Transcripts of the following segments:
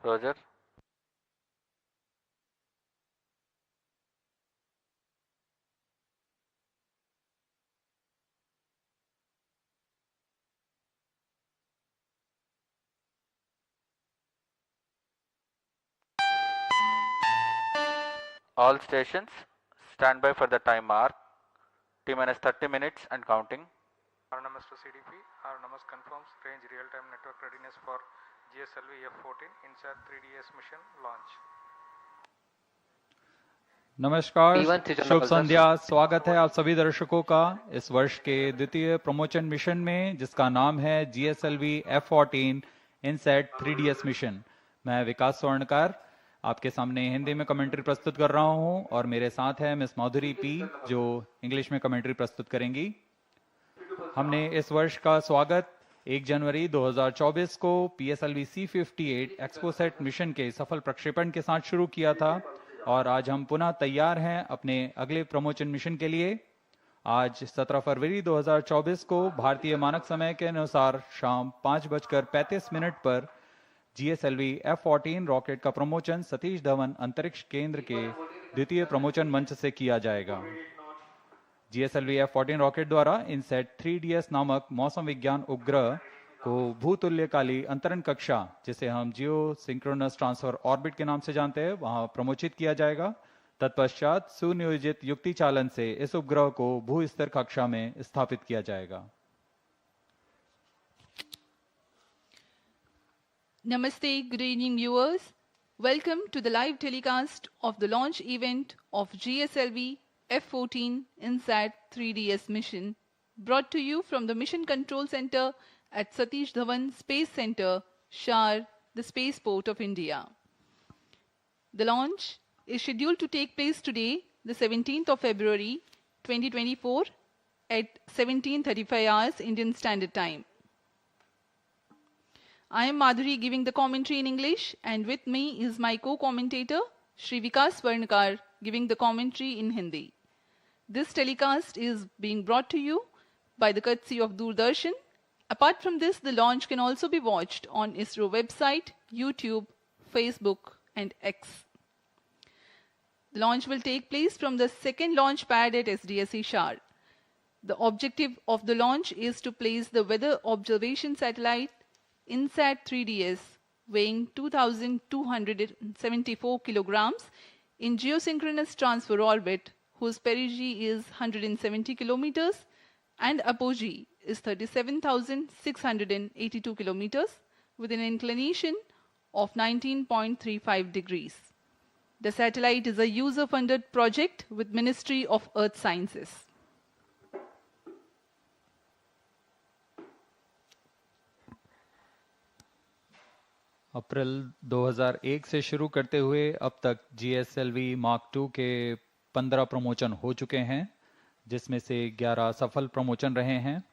Roger. All stations, stand by for the time mark. T-minus 30 minutes and counting. RNMS to CDP. RNMS confirms range real-time network readiness for GSLV-F14 INSAT-3DS mission launch. नमस्कार, शुभ संध्या। स्वागत है आप सभी दर्शकों का इस वर्ष के द्वितीय प्रमोशन मिशन में, जिसका नाम है GSLV-F14 INSAT 3DS मिशन। मैं विकास स्वर्णकार आपके सामने हिंदी में कमेंट्री प्रस्तुत कर रहा हूं और मेरे साथ है मिस माधुरी पी, जो इंग्लिश में कमेंट्री प्रस्तुत करेंगी। हमने इस वर्ष का स्वागत 1 जनवरी 2024 को PSLV C58 एक्सपोसेट मिशन के सफल प्रक्षेपण के साथ शुरू किया था और आज हम पुनः तैयार हैं अपने अगले प्रमोशन मिशन के लिए। आज 17 फरवरी 2024 को भारतीय मानक समय के अनुसार शाम 5:35 पर GSLV-F14 रॉकेट का प्रमोशन सतीश धवन अंतरिक्ष केंद्र के द्वितीय प्रमोशन मंच से किया जाएगा। GSLV-F14 रॉकेट द्वारा INSAT-3DS नामक मौसम विज्ञान उपग्रह को भूतुल्यकाली अंतरण कक्षा, जिसे हम जियो सिंक्रोनस ट्रांसफर ऑर्बिट के नाम से जानते हैं, वहां प्रमोचित किया जाएगा। तत्पश्चात सुनियोजित युक्ति चालन से इस उपग्रह को भू स्थिर कक्षा में स्थापित किया जाएगा। Namaste, good evening viewers. Welcome to the live telecast of the launch event of GSLV-F14 INSAT-3DS mission, brought to you from the Mission Control Center at Satish Dhawan Space Center, Shar, the spaceport of India. The launch is scheduled to take place today, the 17th of February 2024 at 17:35 hours Indian Standard Time. I am Madhuri giving the commentary in English, and with me is my co-commentator, Shri Vikas Swarnkar, giving the commentary in Hindi. This telecast is being brought to you by the courtesy of Doordarshan. Apart from this, the launch can also be watched on ISRO website, YouTube, Facebook, and X. The launch will take place from the second launch pad at SDSC Shar. The objective of the launch is to place the weather observation satellite INSAT-3DS, weighing 2,274 kilograms, in geosynchronous transfer orbit, whose perigee is 170 kilometers and apogee is 37,682 kilometers, with an inclination of 19.35 degrees. The satellite is a user-funded project with Ministry of Earth Sciences. अप्रैल 2001 से शुरू करते हुए अब तक GSLV Mark II के 15 promotion हो चुके हैं, जिसमें से 11 सफल प्रमोशन रहे हैं।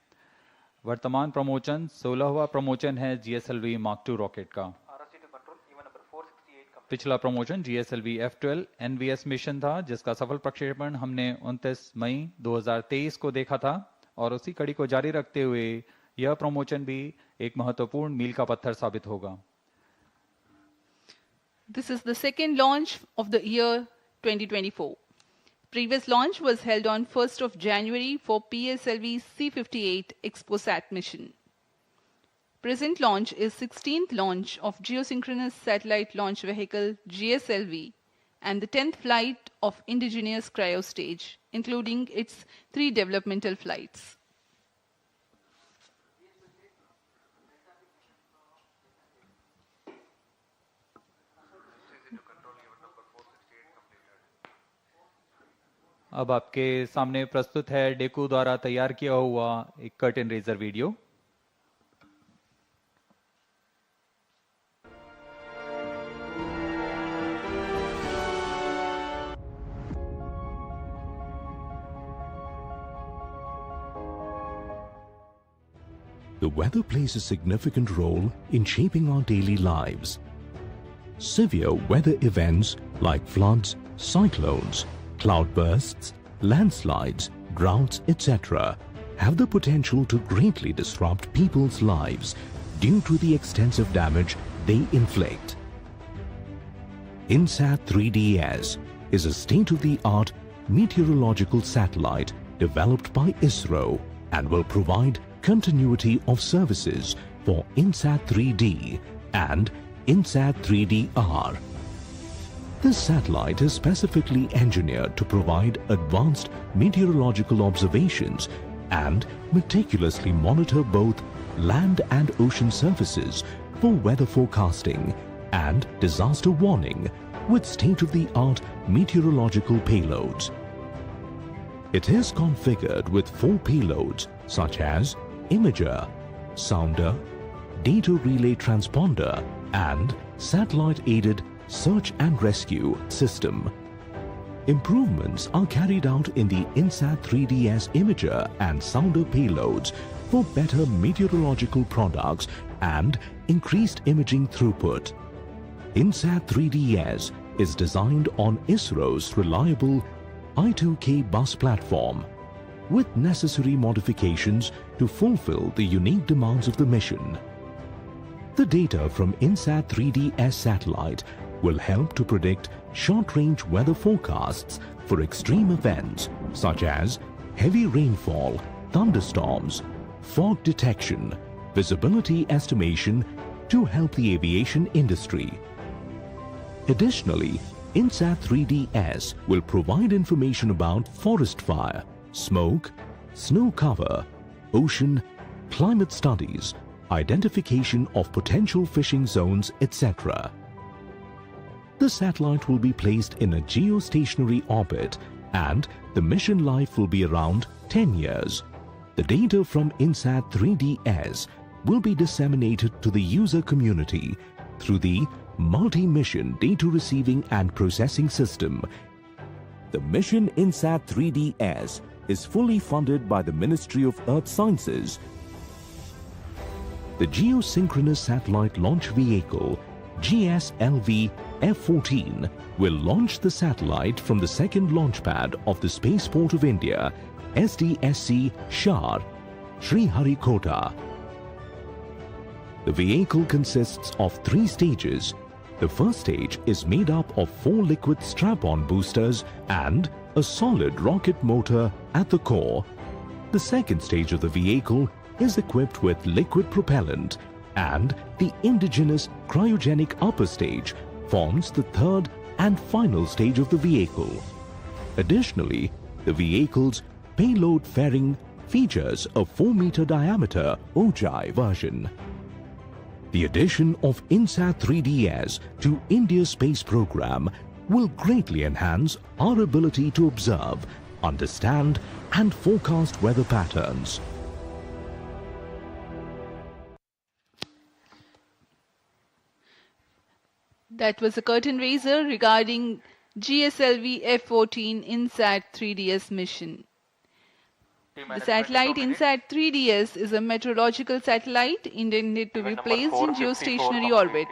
वर्तमान प्रमोशन 16वां प्रमोशन है GSLV Mark II रॉकेट का। पिछला promotion GSLV F12 NVS mission था, जिसका सफल प्रक्षेपण हमने 29 मई 2023 को देखा था, और उसी कड़ी को जारी रखते हुए यह प्रमोशन भी एक महत्वपूर्ण मील का पत्थर साबित होगा। This is the second launch of the year 2024. Previous launch was held on 1st of January for PSLV C58 ExpoSat mission. Present launch is 16th launch of geosynchronous satellite launch vehicle GSLV and the 10th flight of indigenous cryostage, including its 3 developmental flights. अब आपके सामने प्रस्तुत है डेकू द्वारा तैयार किया हुआ एक curtain raiser video. The weather plays a significant role in shaping our daily lives. Severe weather events like floods, cyclones, cloudbursts, landslides, droughts, etc. have the potential to greatly disrupt people's lives due to the extensive damage they inflict. INSAT-3DS is a state-of-the-art meteorological satellite developed by ISRO and will provide continuity of services for INSAT-3D and INSAT-3DR. This satellite is specifically engineered to provide advanced meteorological observations and meticulously monitor both land and ocean surfaces for weather forecasting and disaster warning with state-of-the-art meteorological payloads. It is configured with 4 payloads such as imager, sounder, data relay transponder and satellite-aided search and rescue system. Improvements are carried out in the INSAT-3DS imager and sounder payloads for better meteorological products and increased imaging throughput. INSAT-3DS is designed on ISRO's reliable I2K bus platform with necessary modifications to fulfill the unique demands of the mission. The data from INSAT-3DS satellite will help to predict short-range weather forecasts for extreme events such as heavy rainfall, thunderstorms, fog detection, visibility estimation to help the aviation industry. Additionally, INSAT-3DS will provide information about forest fire, smoke, snow cover, ocean, climate studies, identification of potential fishing zones, etc. The satellite will be placed in a geostationary orbit and the mission life will be around 10 years. The data from INSAT-3DS will be disseminated to the user community through the Multi-Mission Data Receiving and Processing System. The mission INSAT-3DS is fully funded by the Ministry of Earth Sciences. The Geosynchronous Satellite Launch Vehicle GSLV-F14 will launch the satellite from the second launch pad of the Spaceport of India, SDSC Shar, Sriharikota. The vehicle consists of 3 stages. The first stage is made up of 4 liquid strap-on boosters and a solid rocket motor at the core. The second stage of the vehicle is equipped with liquid propellant, and the indigenous cryogenic upper stage forms the third and final stage of the vehicle. Additionally, the vehicle's payload fairing features a 4-meter diameter Ojai version. The addition of INSAT-3DS to India's space program will greatly enhance our ability to observe, understand, and forecast weather patterns. That was a curtain raiser regarding GSLV-F14 INSAT-3DS mission. The satellite INSAT-3DS is a meteorological satellite intended to be placed in geostationary orbit,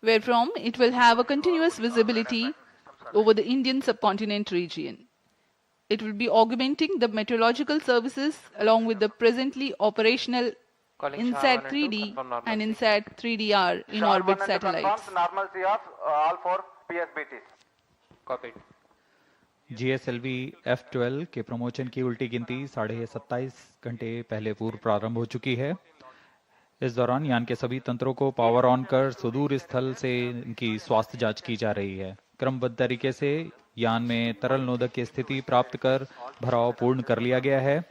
wherefrom it will have a continuous visibility over the Indian subcontinent region. It will be augmenting the meteorological services along with the presently operational INSAT-3D and INSAT-3DR in orbit satellites. Normalcy of all 4 PSBTs. Copied. GSLV-F12 के promotion की उल्टी गिनती 27.5 घंटे पहले पूर्व प्रारंभ हो चुकी है। इस दौरान यान के सभी तंत्रों को पावर ऑन कर सुदूर स्थल से इनकी स्वास्थ्य जांच की जा रही है। क्रमबद्ध तरीके से यान में तरल नोदक की स्थिति प्राप्त कर भराव पूर्ण कर लिया गया है।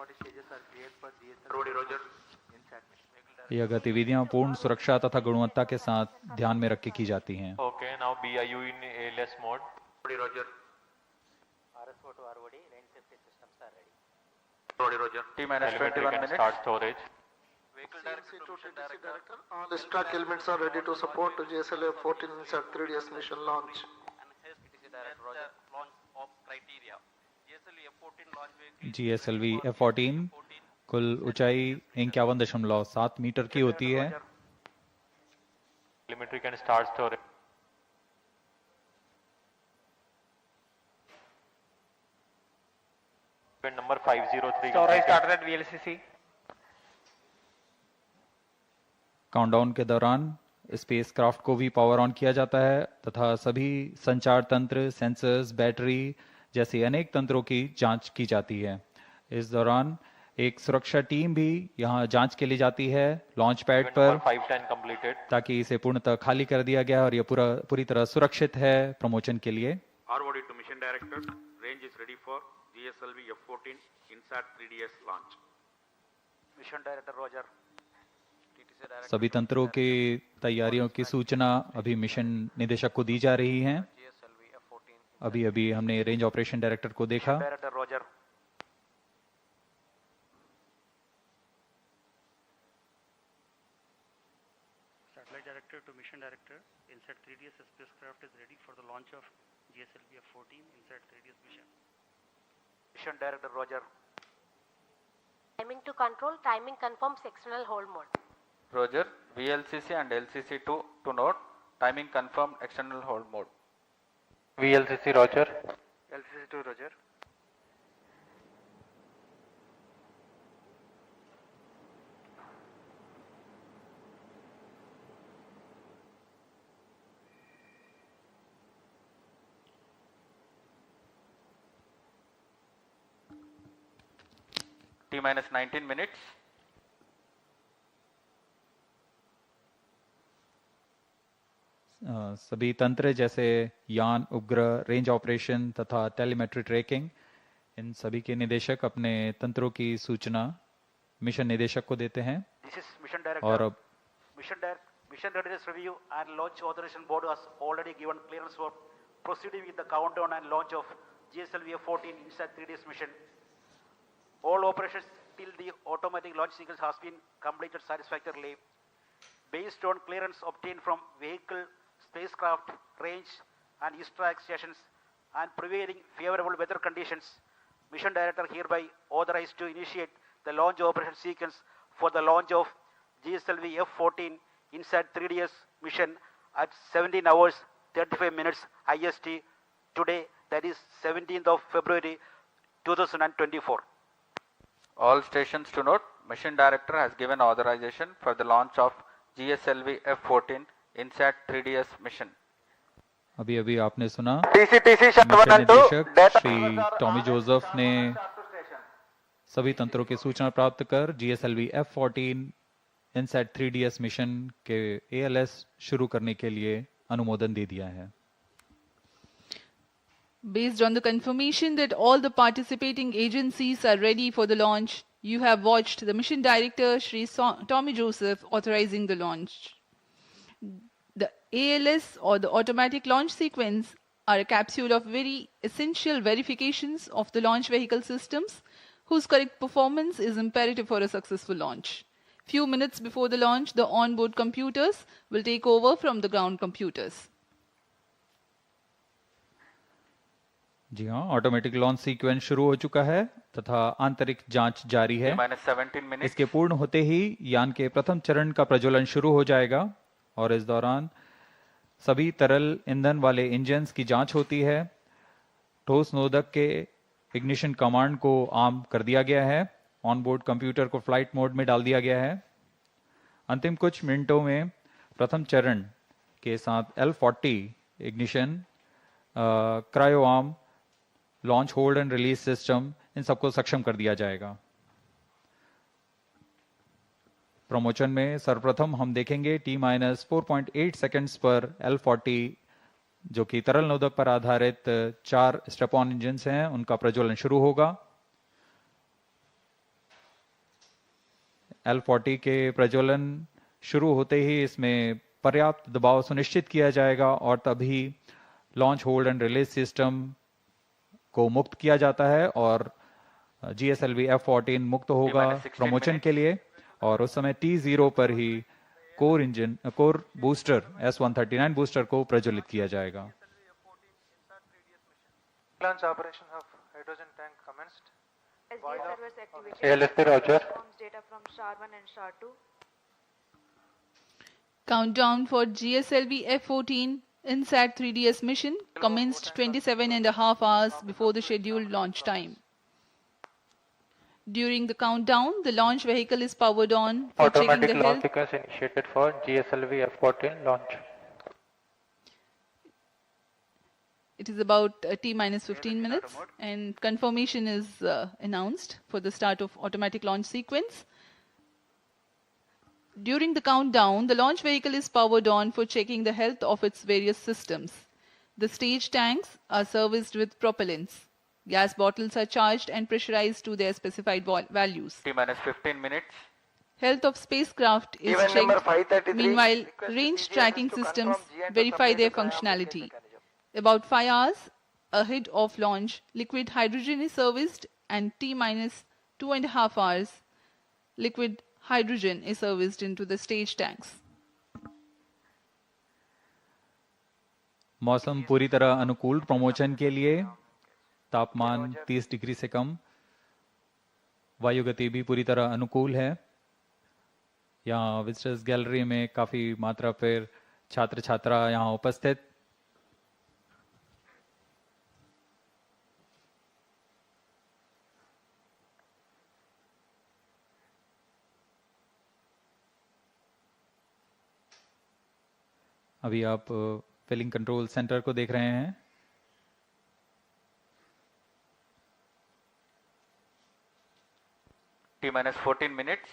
यह गतिविधियां पूर्ण सुरक्षा तथा गुणवत्ता के साथ ध्यान में रख के की जाती हैं। Okay, now BIU in ALS mode. Roger. RSO to ROD, range safety systems are ready. Roger. T-minus 21 minutes. Start storage. Vehicle director to mission director. All stack elements are ready to support GSLV-F14 INSAT-3DS mission launch. PTC director, Roger. Launch of criteria. GSLV-F14 launch vehicle. GSLV-F14 कुल ऊंचाई 51.7 metre की होती है। Telemetry can start storage. Event number 503. Storage started at VLCC. Countdown के दौरान spacecraft को भी power on किया जाता है तथा सभी संचार तंत्र, सेंसर्स, बैटरी जैसे अनेक तंत्रों की जांच की जाती है। इस दौरान एक सुरक्षा टीम भी यहाँ जांच के लिए जाती है लॉन्च पैड पर 510 completed. ताकि इसे पूर्णतः खाली कर दिया गया और यह पूरी तरह सुरक्षित है प्रमोशन के लिए। ROD to mission director, range is ready for GSLV-F14 INSAT-3DS launch. Mission Director Roger. TTC Director. सभी तंत्रों की तैयारियों की सूचना अभी मिशन निदेशक को दी जा रही है। GSLV-F14. अभी अभी हमने रेंज ऑपरेशन डायरेक्टर को देखा। Director Roger. Satellite Director to Mission Director, INSAT-3DS spacecraft is ready for the launch of GSLV-F14 INSAT-3DS mission. Mission Director Roger. Timing to control, timing confirm external hold mode. Roger. VLCC and LCC2 to note. Timing confirmed external hold mode. VLCC Roger. LCC2 Roger. T minus 19 minutes. सभी तंत्र जैसे यान, उपग्रह, range operation तथा telemetry tracking, इन सभी के निदेशक अपने तंत्रों की सूचना मिशन निदेशक को देते हैं। This is Mission Director. और अब Mission Readiness Review and Launch Authorization Board has already given clearance for proceeding with the countdown and launch of GSLV-F14 INSAT-3DS mission. All operations till the automatic launch sequence has been completed satisfactorily. Based on clearance obtained from vehicle, spacecraft, range and east-track stations and prevailing favorable weather conditions, Mission Director hereby authorized to initiate the launch operation sequence for the launch of GSLV-F14 INSAT-3DS mission at 17 hours 35 minutes IST today, that is 17th of February 2024. All stations to note, Mission Director has given authorization for the launch of GSLV-F14 INSAT-3DS mission. अभी अभी आपने सुना TCTC mission निदेशक Shri Tommy Joseph ने सभी तंत्रों की सूचना प्राप्त कर GSLV-F14 INSAT-3DS मिशन के ALS शुरू करने के लिए अनुमोदन दे दिया है। Based on the confirmation that all the participating agencies are ready for the launch, you have watched the Mission Director, Shri Tommy Joseph, authorizing the launch. The ALS or the automatic launch sequence are a capsule of very essential verifications of the launch vehicle systems whose correct performance is imperative for a successful launch. Few minutes before the launch, the onboard computers will take over from the ground computers. जी हाँ, automatic launch sequence शुरू हो चुका है तथा आंतरिक जांच जारी है। इसके पूर्ण होते ही यान के प्रथम चरण का प्रज्वलन शुरू हो जाएगा और इस दौरान सभी तरल ईंधन वाले इंजन्स की जांच होती है। ठोस नोदक के इग्निशन कमांड को आम कर दिया गया है। ऑनबोर्ड कंप्यूटर को फ्लाइट मोड में डाल दिया गया है। अंतिम कुछ मिनटों में प्रथम चरण के साथ L40 ignition, cryo arm, launch hold and release system, इन सबको सक्षम कर दिया जाएगा। प्रमोशन में सर्वप्रथम हम देखेंगे T-4.8 सेकंड्स पर L40 जो कि तरल नोदक पर आधारित 4 स्टेप ऑन इंजन्स हैं, उनका प्रज्वलन शुरू होगा। L40 के प्रज्वलन शुरू होते ही इसमें पर्याप्त दबाव सुनिश्चित किया जाएगा और तभी launch hold and release system को मुक्त किया जाता है और GSLV-F14 मुक्त होगा प्रमोशन के लिए। और उस समय T0 पर ही कोर बूस्टर S139 बूस्टर को प्रज्वलित किया जाएगा। Launch operation of hydrogen tank commenced. SDA servers activated. ALSP Roger. Data from SHAR-1 and SHAR-2. Countdown for GSLV-F14 INSAT-3DS mission commenced 27.5 hours before the scheduled launch time. During the countdown, the launch vehicle is powered on for checking Automatic the launch health. sequence initiated for GSLV-F14 launch. It is about T minus 15 minutes and confirmation is announced for the start of automatic launch sequence. During the countdown, the launch vehicle is powered on for checking the health of its various systems. The stage tanks are serviced with propellants. Gas bottles are charged and pressurized to their specified values. T minus 15 minutes. Health of spacecraft is checked. Meanwhile, range tracking systems verify their functionality. About 5 hours ahead of launch, liquid hydrogen is serviced, and T minus 2.5 hours, liquid hydrogen is serviced into the stage tanks. मौसम पूरी तरह अनुकूल promotion के लिए, तापमान 30 degree से कम, वायु गति भी पूरी तरह अनुकूल है। यहाँ विजिटर्स गैलरी में काफी मात्रा पर छात्र छात्रा यहाँ उपस्थित। अभी आप फिलिंग कंट्रोल सेंटर को देख रहे हैं। T minus 14 minutes.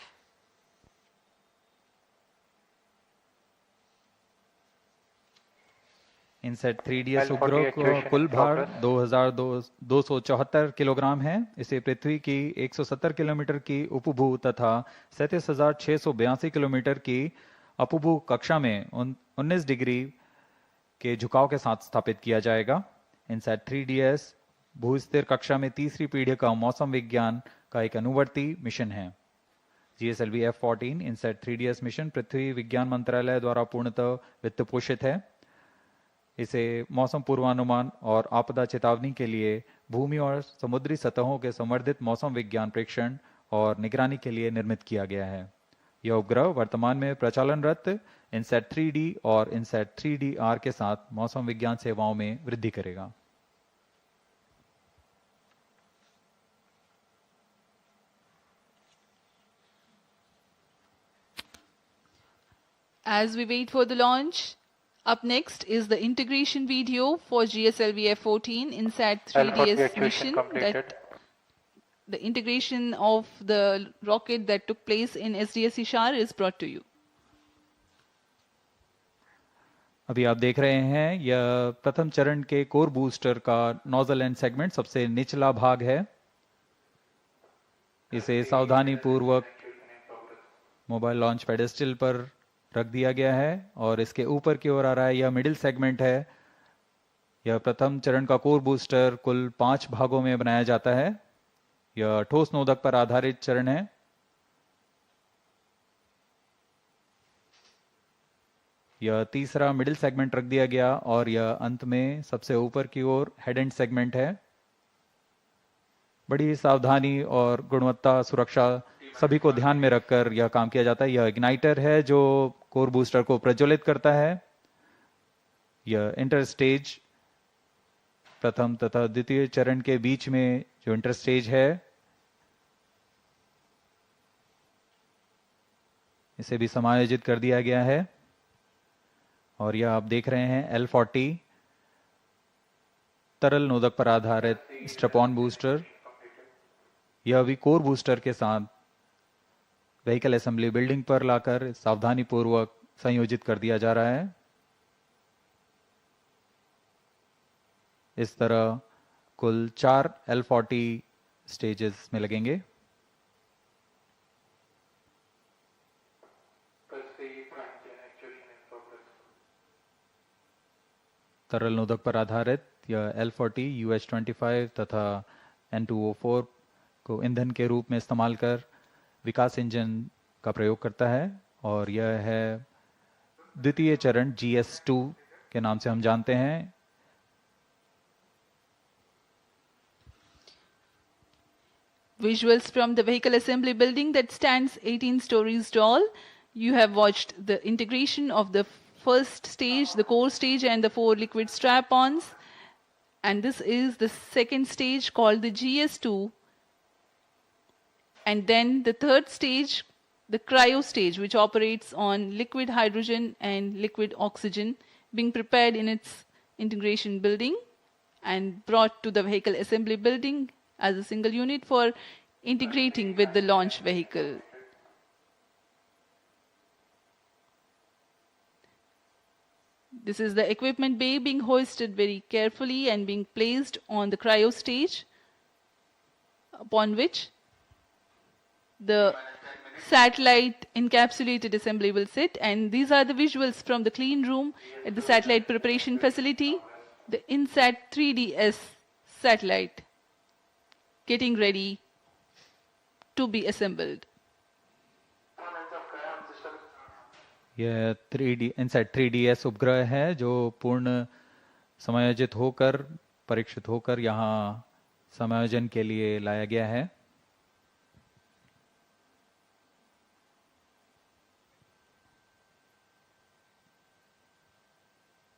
INSAT 3DS उपग्रह को कुल भार 2274 किलोग्राम है। इसे पृथ्वी की 170 किलोमीटर की उपभू तथा 37,682 किलोमीटर की अपभू कक्षा में 19 डिग्री के झुकाव के साथ स्थापित किया जाएगा। इनसेट 3DS भूस्थिर कक्षा में तीसरी पीढ़ी का मौसम विज्ञान का एक अनुवर्ती मिशन है। GSLV-F14 इनसेट 3DS मिशन पृथ्वी विज्ञान मंत्रालय द्वारा पूर्णतः वित्त पोषित है। इसे मौसम पूर्वानुमान और आपदा चेतावनी के लिए भूमि और समुद्री सतहों के संवर्धित मौसम विज्ञान प्रेक्षण और निगरानी के लिए निर्मित किया गया है। यह उपग्रह वर्तमान में प्रचालनरत इनसेट 3D और इनसेट 3DR के साथ मौसम विज्ञान सेवाओं में वृद्धि करेगा। As we wait for the launch, up next is the integration video for GSLV-F14 INSAT-3DS mission. The integration of the rocket that took place in SDS Ishar is brought to you. अभी आप देख रहे हैं यह प्रथम चरण के core booster का नोजल एंड सेगमेंट सबसे निचला भाग है। इसे सावधानी पूर्वक मोबाइल लॉन्च पेडेस्टल पर रख दिया गया है और इसके ऊपर की ओर आ रहा है। यह मिडिल सेगमेंट है। यह प्रथम चरण का कोर बूस्टर कुल 5 भागों में बनाया जाता है। यह ठोस नोदक पर आधारित चरण है। यह तीसरा मिडिल सेगमेंट रख दिया गया और यह अंत में सबसे ऊपर की ओर हेड एंड सेगमेंट है। बड़ी सावधानी और गुणवत्ता सुरक्षा सभी को ध्यान में रखकर यह काम किया जाता है। यह इग्नाइटर है जो कोर बूस्टर को प्रज्वलित करता है। यह इंटर स्टेज प्रथम तथा द्वितीय चरण के बीच में जो इंटर स्टेज है इसे भी समायोजित कर दिया गया है। और यह आप देख रहे हैं L40 तरल नोदक पर आधारित स्ट्रैप-ऑन बूस्टर। यह भी कोर बूस्टर के साथ व्हीकल असेंबली बिल्डिंग पर लाकर सावधानी पूर्वक संयोजित कर दिया जा रहा है। इस तरह कुल 4 L40 स्टेजेस में लगेंगे। तरल नोदक पर आधारित यह L40 UH-25 तथा N2O4 को ईंधन के रूप में इस्तेमाल कर विकास इंजन का प्रयोग करता है और यह है द्वितीय चरण GS2 के नाम से हम जानते हैं। Visuals from the vehicle assembly building that stands 18 stories tall. You have watched the integration of the first stage, the core stage, and the 4 liquid strap-ons. And this is the second stage called the GS2. And then the third stage, the cryo stage, which operates on liquid hydrogen and liquid oxygen, being prepared in its integration building and brought to the vehicle assembly building as a single unit for integrating with the launch vehicle. This is the equipment bay being hoisted very carefully and being placed on the cryo stage, upon which the satellite encapsulated assembly will sit. And these are the visuals from the clean room at the satellite preparation facility. The INSAT-3DS satellite getting ready to be assembled. यह 3D INSAT 3DS उपग्रह है जो पूर्ण समायोजित होकर परीक्षित होकर यहाँ समायोजन के लिए लाया गया है।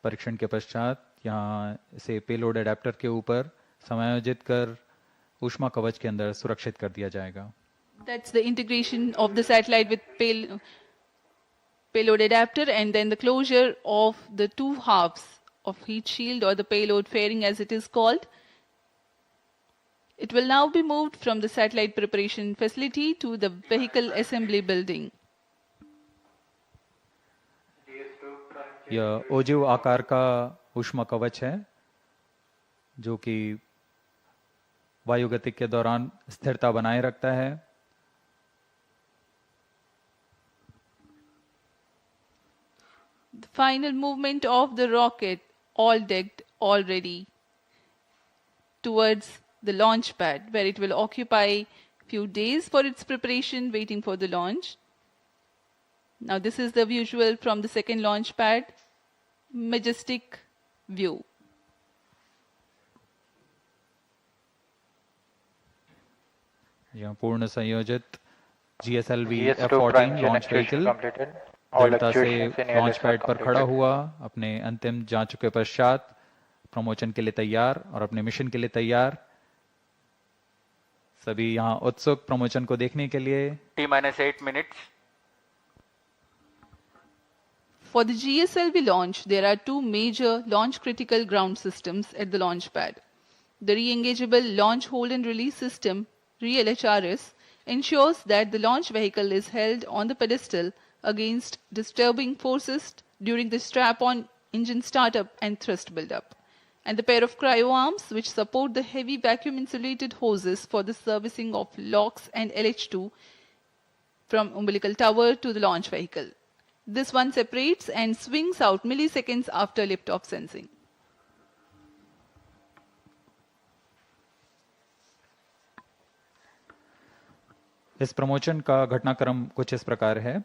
परीक्षण के पश्चात यहाँ इसे पेलोड एडेप्टर के ऊपर समायोजित कर ऊष्मा कवच के अंदर सुरक्षित कर दिया जाएगा। That's the integration of the satellite with payload adapter, and then the closure of the two halves of heat shield or the payload fairing as it is called. It will now be moved from the satellite preparation facility to the vehicle assembly building. यह ओजिव आकार का ऊष्मा कवच है जो कि वायुगतिक के दौरान स्थिरता बनाए रखता है। The final movement of the rocket, all decked, all ready, towards the launch pad, where it will occupy few days for its preparation, waiting for the launch. Now this is the visual from the second launch pad, majestic view. यहाँ पूर्ण संयोजित GSLV-F14 launch vehicle दृढ़ता से launch pad पर खड़ा हुआ, अपने अंतिम जांच के पश्चात प्रमोशन के लिए तैयार और अपने मिशन के लिए तैयार। सभी यहाँ उत्सुक प्रमोशन को देखने के लिए। T-8 minutes. For the GSLV launch, there are two major launch critical ground systems at the launch pad. The re-engageable launch hold and release system, REL-HRS, ensures that the launch vehicle is held on the pedestal against disturbing forces during the strap-on engine startup and thrust buildup. And the pair of cryo arms which support the heavy vacuum insulated hoses for the servicing of LOX and LH2 from umbilical tower to the launch vehicle. This one separates and swings out milliseconds after liftoff sensing. इस promotion का घटनाक्रम कुछ इस प्रकार है।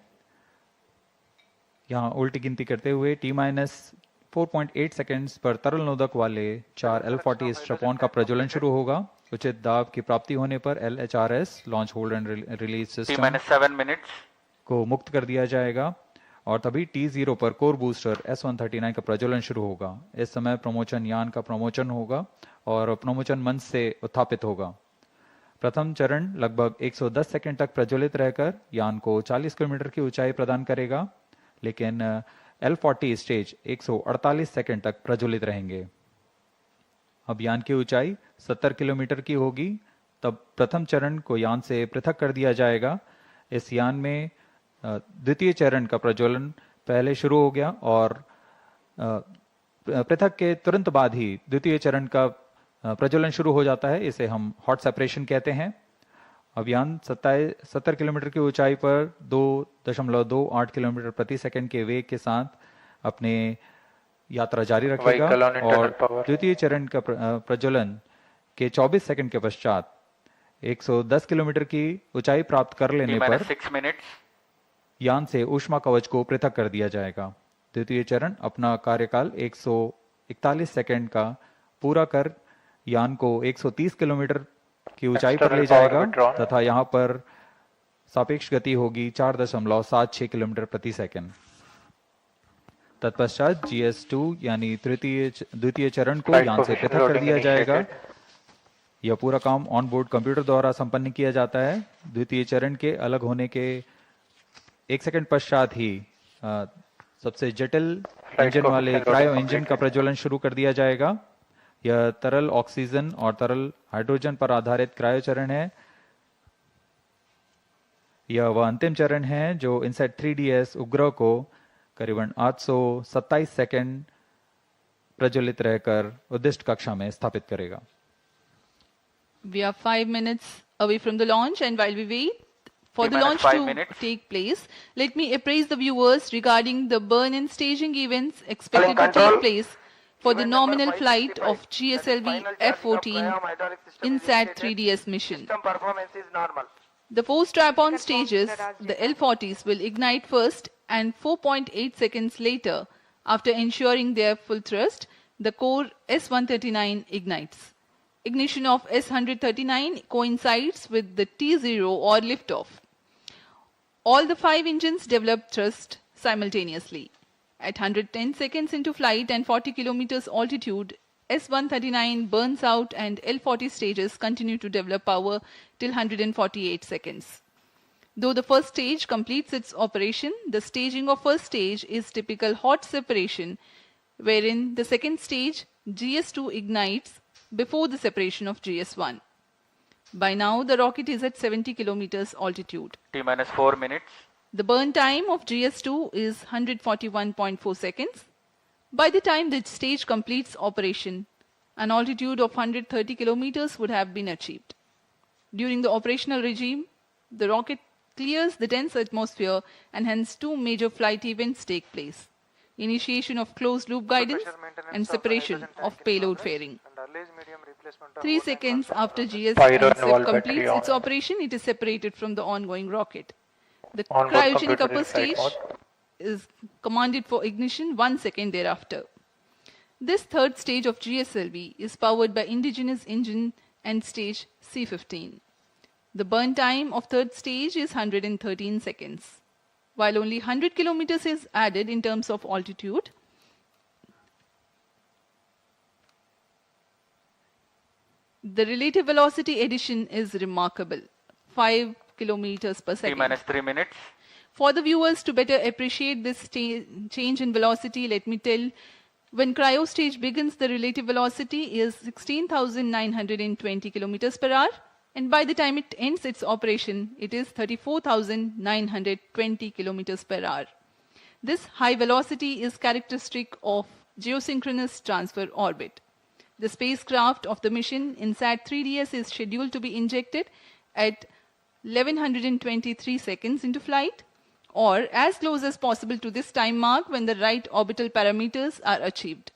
यहाँ उल्टी गिनती करते हुए T-4.8 सेकेंड्स पर तरल नोदक वाले 4 L40 स्ट्रैप-ऑन का प्रज्वलन शुरू होगा। उचित दाब की प्राप्ति होने पर LHRS launch hold and release system T-7 minutes को मुक्त कर दिया जाएगा और तभी T0 पर कोर बूस्टर S139 का प्रज्वलन शुरू होगा। इस समय प्रमोशन यान का प्रमोशन होगा और प्रमोशन मंच से उत्थापित होगा। प्रथम चरण लगभग 110 सेकंड तक प्रज्वलित रहकर यान को 40 किलोमीटर की ऊंचाई प्रदान करेगा, लेकिन L40 स्टेज 148 सेकंड तक प्रज्वलित रहेंगे। अब यान की ऊंचाई 70 किलोमीटर की होगी, तब प्रथम चरण को यान से पृथक कर दिया जाएगा। इस यान में द्वितीय चरण का प्रज्वलन पहले शुरू हो गया और पृथक के तुरंत बाद ही द्वितीय चरण का प्रज्वलन शुरू हो जाता है। इसे हम हॉट सेपरेशन कहते हैं। अब यान 70 किलोमीटर की ऊंचाई पर 2.28 किलोमीटर प्रति सेकंड के वेग के साथ अपने यात्रा जारी रखेगा और द्वितीय चरण का प्रज्वलन के 24 सेकंड के पश्चात 110 किलोमीटर की ऊंचाई प्राप्त कर लेने पर 6 minutes यान से ऊष्मा कवच को पृथक कर दिया जाएगा। द्वितीय चरण अपना कार्यकाल 141 सेकंड का पूरा कर यान को 130 किलोमीटर की ऊंचाई पर ले जाएगा तथा यहाँ पर सापेक्ष गति होगी 4.76 किलोमीटर प्रति सेकंड। तत्पश्चात GS2 यानी द्वितीय चरण को यान से पृथक कर दिया जाएगा यह पूरा काम ऑन बोर्ड कंप्यूटर द्वारा संपन्न किया जाता है। द्वितीय चरण के अलग होने के 1 सेकंड पश्चात ही सबसे जटिल इंजन वाले क्रायो इंजन का प्रज्वलन शुरू कर दिया जाएगा। यह तरल ऑक्सीजन और तरल हाइड्रोजन पर आधारित क्रायो चरण है। यह वह अंतिम चरण है जो INSAT-3DS उपग्रह को करीबन 827 सेकंड प्रज्वलित रहकर उद्दिष्ट कक्षा में स्थापित करेगा। We are 5 minutes away from the launch, and while we wait for the launch to take place, let me appraise the viewers regarding the burn-in staging events expected to take place for the nominal flight of GSLV-F14 INSAT-3DS mission. Performance is normal. The 4 strap-on stages, the L40s, will ignite first, and 4.8 seconds later, after ensuring their full thrust, the core S139 ignites. Ignition of S139 coincides with the T0 or liftoff. All the 5 engines develop thrust simultaneously. At 110 seconds into flight and 40 kilometers altitude, S139 burns out and L40 stages continue to develop power till 148 seconds. Though the first stage completes its operation, the staging of first stage is typical hot separation, wherein the second stage, GS2, ignites before the separation of GS1. By now, the rocket is at 70 kilometers altitude. T-minus 4 minutes. The burn time of GS2 is 141.4 seconds. By the time the stage completes operation, an altitude of 130 kilometers would have been achieved. During the operational regime, the rocket clears the dense atmosphere, and hence 2 major flight events take place: initiation of closed loop guidance and separation of payload fairing. 3 seconds after GS-LV completes its operation, it is separated from the ongoing rocket. The cryogenic upper stage is commanded for ignition 1 second thereafter. This third stage of GSLV is powered by indigenous engine and stage C15. The burn time of third stage is 113 seconds. While only 100 kilometers is added in terms of altitude, the relative velocity addition is remarkable, 5 kilometers per second. T-minus 3 minutes. For the viewers to better appreciate this change in velocity, let me tell, when cryo stage begins, the relative velocity is 16,920 kilometers per hour, and by the time it ends its operation, it is 34,920 kilometers per hour. This high velocity is characteristic of geosynchronous transfer orbit. The spacecraft of the mission INSAT-3DS is scheduled to be injected at 1123 seconds into flight, or as close as possible to this time mark when the right orbital parameters are achieved.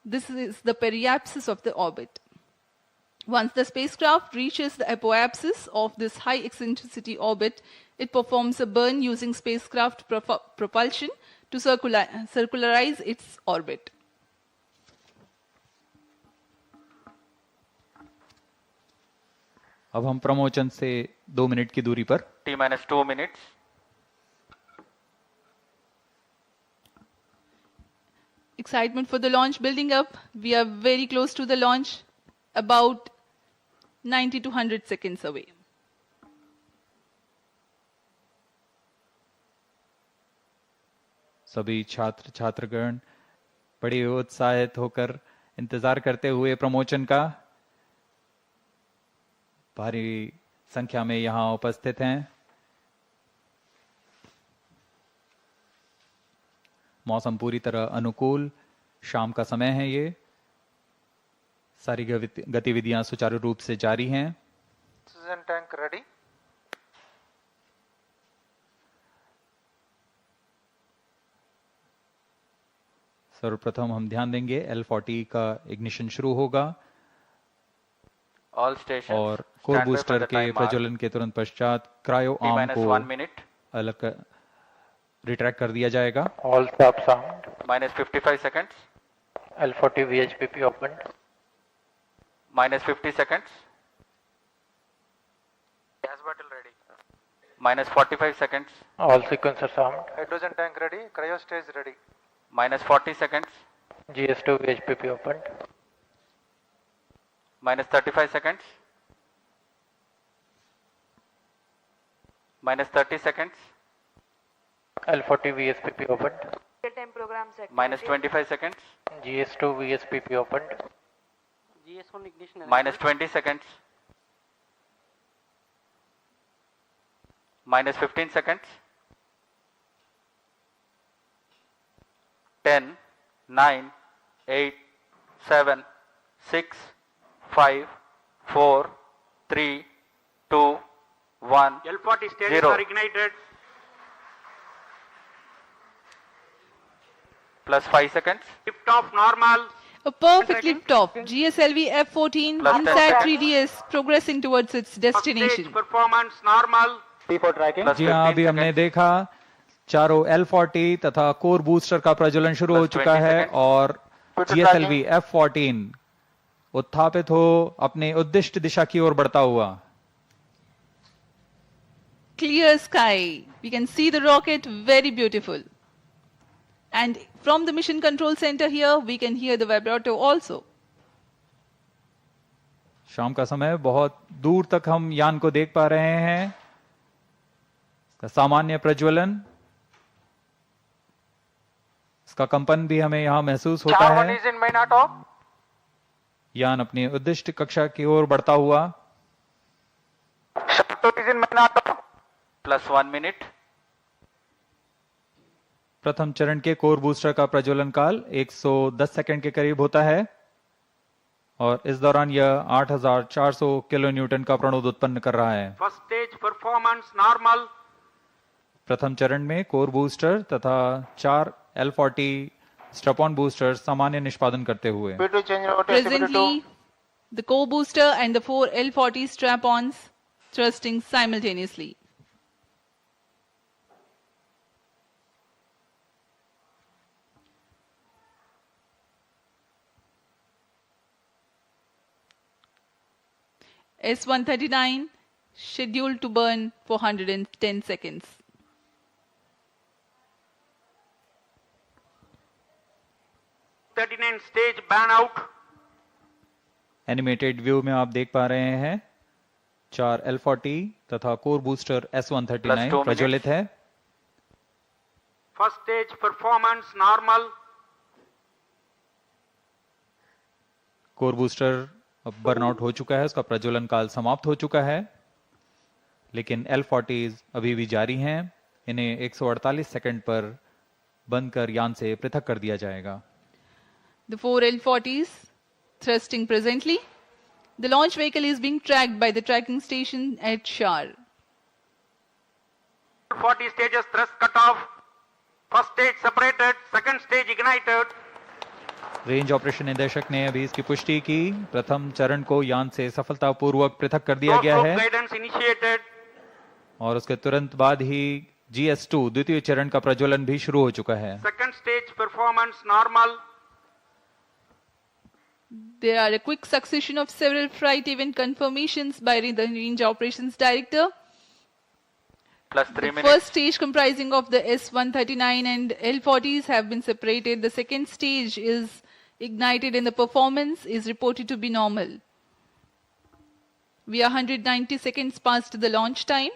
This is the periapsis of the orbit. Once the spacecraft reaches the apoapsis of this high eccentricity orbit, it performs a burn using spacecraft propulsion to circularize its orbit. अब हम प्रमोचन से 2 minute की दूरी पर T-minus 2 minutes. Excitement for the launch building up. We are very close to the launch, about 90 to 100 seconds away. सभी छात्र छात्रगण बड़े उत्साहित होकर इंतजार करते हुए प्रमोचन का भारी संख्या में यहां उपस्थित हैं। मौसम पूरी तरह अनुकूल, शाम का समय है। ये सारी गतिविधियां सुचारू रूप से जारी हैं। Oxygen tank ready. सर्वप्रथम हम ध्यान देंगे L40 का इग्निशन शुरू होगा All stations और कोर बूस्टर के प्रज्वलन के तुरंत पश्चात क्रायो आर्म को अलग रिट्रैक्ट कर दिया जाएगा। All stop sound. Minus 55 seconds. L40 VHPP opened. Minus 50 seconds. Gas bottle ready. Minus 45 seconds. All sequencers armed. Hydrogen tank ready. Cryo stage ready. Minus 40 seconds. GS2 VHPP opened. minus 35 seconds, minus 30 seconds, L40 VSPP opened. Real-time programs activated. minus 25 seconds, GS2 VSPP opened. GS1 ignition. minus 20 seconds, minus 15 seconds, 10, 9, 8, 7, 6, 5, 4, 3, 2, 1, L40 stages 0. are ignited. Plus 5 seconds, Lift off normal. A perfect lift-off. GSLV-F14 Plus 10 INSAT-3DS progressing towards its Stage destination. performance normal. plus जी हाँ, 15 अभी हमने seconds, देखा चारों L40 तथा core booster का प्रज्वलन शुरू हो Plus चुका 20 है seconds. और GSLV F14 उत्थापित हो अपने उद्दिष्ट दिशा की ओर बढ़ता हुआ. Clear sky. We can see the rocket, very beautiful. And from the mission control center here, we can hear the vibrato also. शाम का समय, बहुत दूर तक हम यान को देख पा रहे हैं. इसका सामान्य प्रज्वलन, इसका कंपन भी हमें यहां महसूस होता है. यान अपनी उद्दिष्ट कक्षा की ओर बढ़ता हुआ. plus 1 minute, प्रथम चरण के कोर बूस्टर का प्रज्वलन काल 110 सेकंड के करीब होता है और इस दौरान यह 8400 किलो न्यूटन का प्रणोद उत्पन्न कर रहा है. First stage performance normal. प्रथम चरण में कोर बूस्टर तथा 4 L40 स्ट्रैप-ऑन बूस्टर सामान्य निष्पादन करते हुए. Presently, the core booster and the 4 L40 strap-ons thrusting simultaneously. S139 scheduled to burn for 110 seconds. S39 stage ban out. Animated view में आप देख पा रहे हैं 4 L40 तथा कोर बूस्टर Plus S139 2 प्रज्वलित है. First stage performance normal. Core booster अब बर्नआउट हो चुका है, उसका प्रज्वलन काल समाप्त हो चुका है, लेकिन L40 अभी भी जारी हैं. इन्हें 148 सेकंड पर बंद कर यान से पृथक कर दिया जाएगा. The 4 L40s thrusting presently. The launch vehicle is being tracked by the tracking station at Shar. 40 stages thrust cut off. First stage separated. Second stage ignited. Range operation निदेशक ने अभी इसकी पुष्टि की. प्रथम चरण को यान से सफलतापूर्वक पृथक कर दिया गया है Guidance initiated. और उसके तुरंत बाद ही GS2 द्वितीय चरण का प्रज्वलन भी शुरू हो चुका है. Second stage performance normal. There are a quick succession of several flight event confirmations by the Range Operations Director. plus 3 The minutes, first stage comprising of the S139 and L40s have been separated. The second stage is ignited and the performance is reported to be normal. We are 190 seconds past the launch time.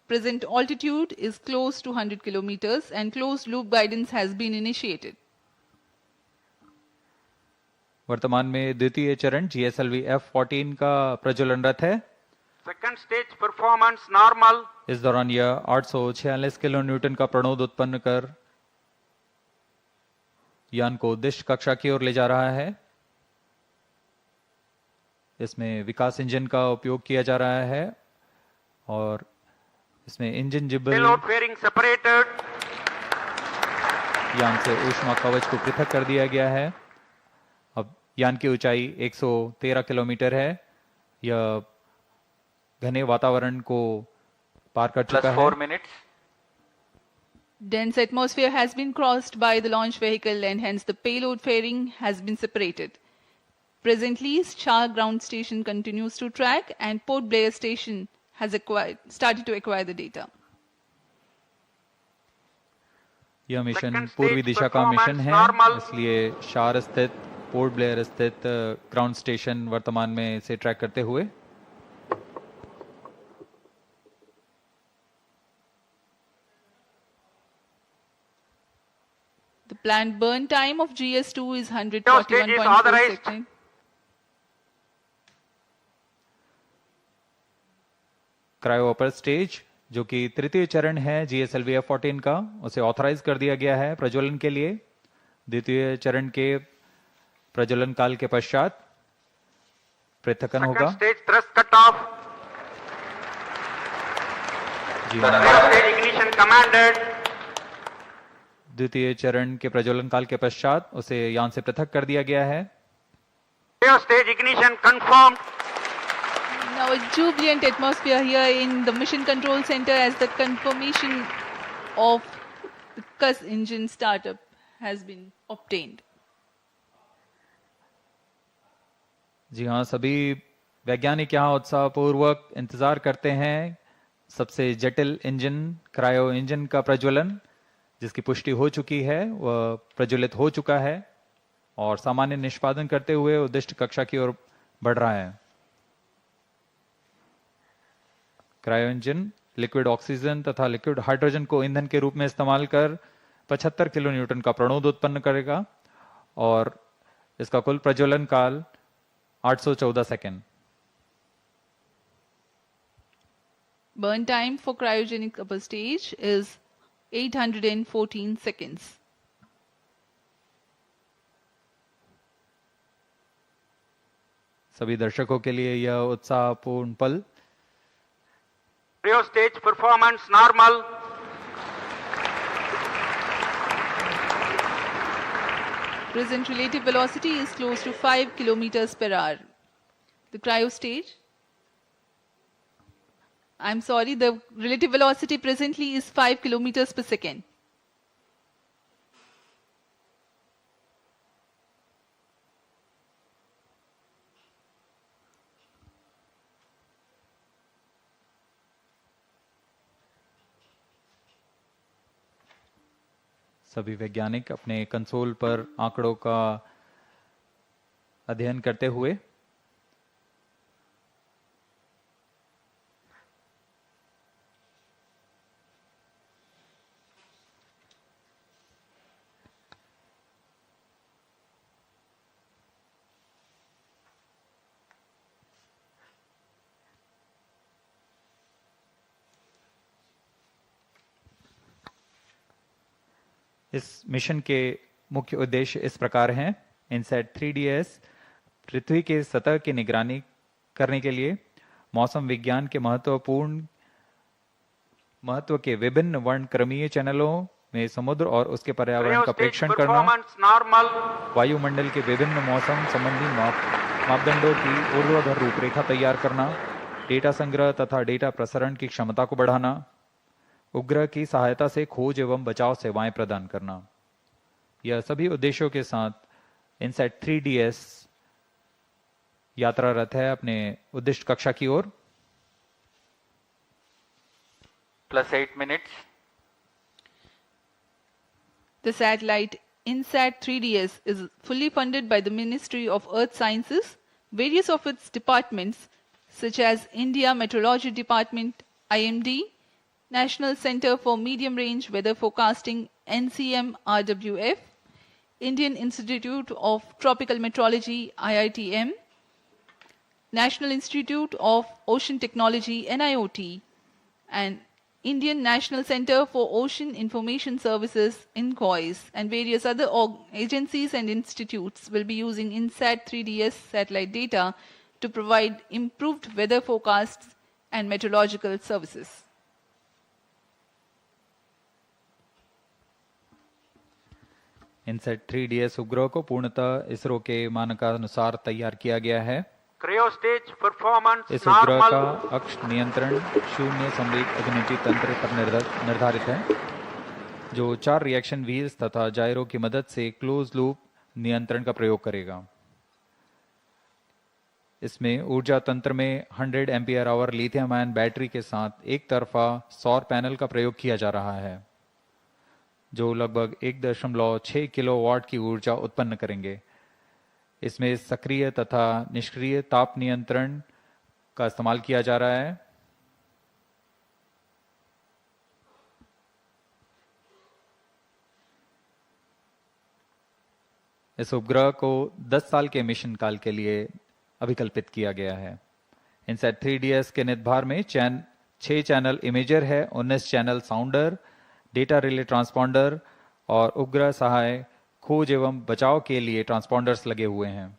Present altitude is close to 100 kilometers and closed loop guidance has been initiated. वर्तमान में द्वितीय चरण GSLV F14 का प्रज्वलनरत है. Second stage performance normal. इस दौरान यह 846 kilo Newton का प्रणोद उत्पन्न कर यान को उद्दिष्ट कक्षा की ओर ले जा रहा है. इसमें विकास इंजन का उपयोग किया जा रहा है और इसमें इंजन जिबल Payload fairing separated. यान से ऊष्मा कवच को पृथक कर दिया गया है. अब यान की ऊंचाई 113 किलोमीटर है. यह घने वातावरण को पार कर plus चुका 4 है. minutes, Dense atmosphere has been crossed by the launch vehicle and hence the payload fairing has been separated. Presently, Shah ground station continues to track and Port Blair station has started to acquire the data. यह mission Second पूर्वी stage दिशा का mission performance है, normal. इसलिए शार स्थित port Blair स्थित ground station वर्तमान में इसे ट्रैक करते हुए। The planned burn time of GS2 is 141.4 seconds. Cryo upper stage जो कि तृतीय चरण है GSLV-F14 का, उसे ऑथराइज कर दिया गया है प्रज्वलन के लिए। द्वितीय चरण के प्रज्वलन काल के पश्चात पृथक्करण होगा। Stage thrust cut off. Ignition commanded. द्वितीय चरण के प्रज्वलन काल के पश्चात उसे यान से पृथक कर दिया गया है। Stage ignition confirm. Now a jubilant atmosphere here in the Mission Control Center as the confirmation of the CUS engine startup has been obtained. जी हाँ, सभी वैज्ञानिक यहाँ उत्साहपूर्वक इंतजार करते हैं सबसे जटिल इंजन क्रायो इंजन का प्रज्वलन, जिसकी पुष्टि हो चुकी है, वह प्रज्वलित हो चुका है और सामान्य निष्पादन करते हुए उद्दिष्ट कक्षा की ओर बढ़ रहा है। क्रायो इंजन लिक्विड ऑक्सीजन तथा लिक्विड हाइड्रोजन को ईंधन के रूप में इस्तेमाल कर 75 किलो न्यूटन का प्रणोद उत्पन्न करेगा और इसका कुल प्रज्वलन काल 814 second. Burn time for cryogenic upper stage is 814 seconds. सभी दर्शकों के लिए यह उत्साहपूर्ण पल। Cryo stage performance normal. Present relative velocity is close to 5 kilometers per hour. The cryo stage, I'm sorry, the relative velocity presently is 5 kilometers per second. सभी वैज्ञानिक अपने console पर आंकड़ों का अध्ययन करते हुए इस मिशन के मुख्य उद्देश्य इस प्रकार हैं। INSAT-3DS पृथ्वी के सतह की निगरानी करने के लिए मौसम विज्ञान के महत्व के विभिन्न वर्णक्रमीय चैनलों में समुद्र और उसके पर्यावरण का प्रेक्षण करना, वायुमंडल के विभिन्न मौसम संबंधी मापदंडों की ऊर्ध्वाधर रूपरेखा तैयार करना, डेटा संग्रह तथा डेटा प्रसारण की क्षमता को बढ़ाना, उपग्रह की सहायता से खोज एवं बचाव सेवाएं प्रदान करना। यह सभी उद्देश्यों के साथ INSAT-3DS यात्रारत है अपने उद्दिष्ट कक्षा की ओर। +8 minutes. The satellite INSAT-3DS is fully funded by the Ministry of Earth Sciences, various of its departments such as India Meteorology Department, IMD, National Center for Medium Range Weather Forecasting, NCM-RWF, Indian Institute of Tropical Meteorology, IITM, National Institute of Ocean Technology, NIOT, and Indian National Center for Ocean Information Services, INCOIS, and various other agencies and institutes will be using INSAT-3DS satellite data to provide improved weather forecasts and meteorological services. INSAT-3DS उपग्रह को पूर्णतः इसरो के मानकानुसार तैयार किया गया है। Cryo stage performance इस उपग्रह का अक्ष नियंत्रण शून्य संवेग अभिनति तंत्र पर निर्धारित है, जो 4 रिएक्शन व्हील्स तथा जायरो की मदद से क्लोज लूप नियंत्रण का प्रयोग करेगा। इसमें ऊर्जा तंत्र में 100 ampere hour lithium ion battery के साथ एक तरफा सौर पैनल का प्रयोग किया जा रहा है, जो लगभग 1.6 किलोवाट की ऊर्जा उत्पन्न करेंगे। इसमें सक्रिय तथा निष्क्रिय ताप नियंत्रण का इस्तेमाल किया जा रहा है। इस उपग्रह को 10 साल के मिशन काल के लिए अभिकल्पित किया गया है। इनसैट 3DS के निदभार में 6 चैनल इमेजर है, 19 चैनल साउंडर, डेटा रिले ट्रांसपॉन्डर और उपग्रह सहाय खोज एवं बचाव के लिए ट्रांसपॉन्डर्स लगे हुए हैं।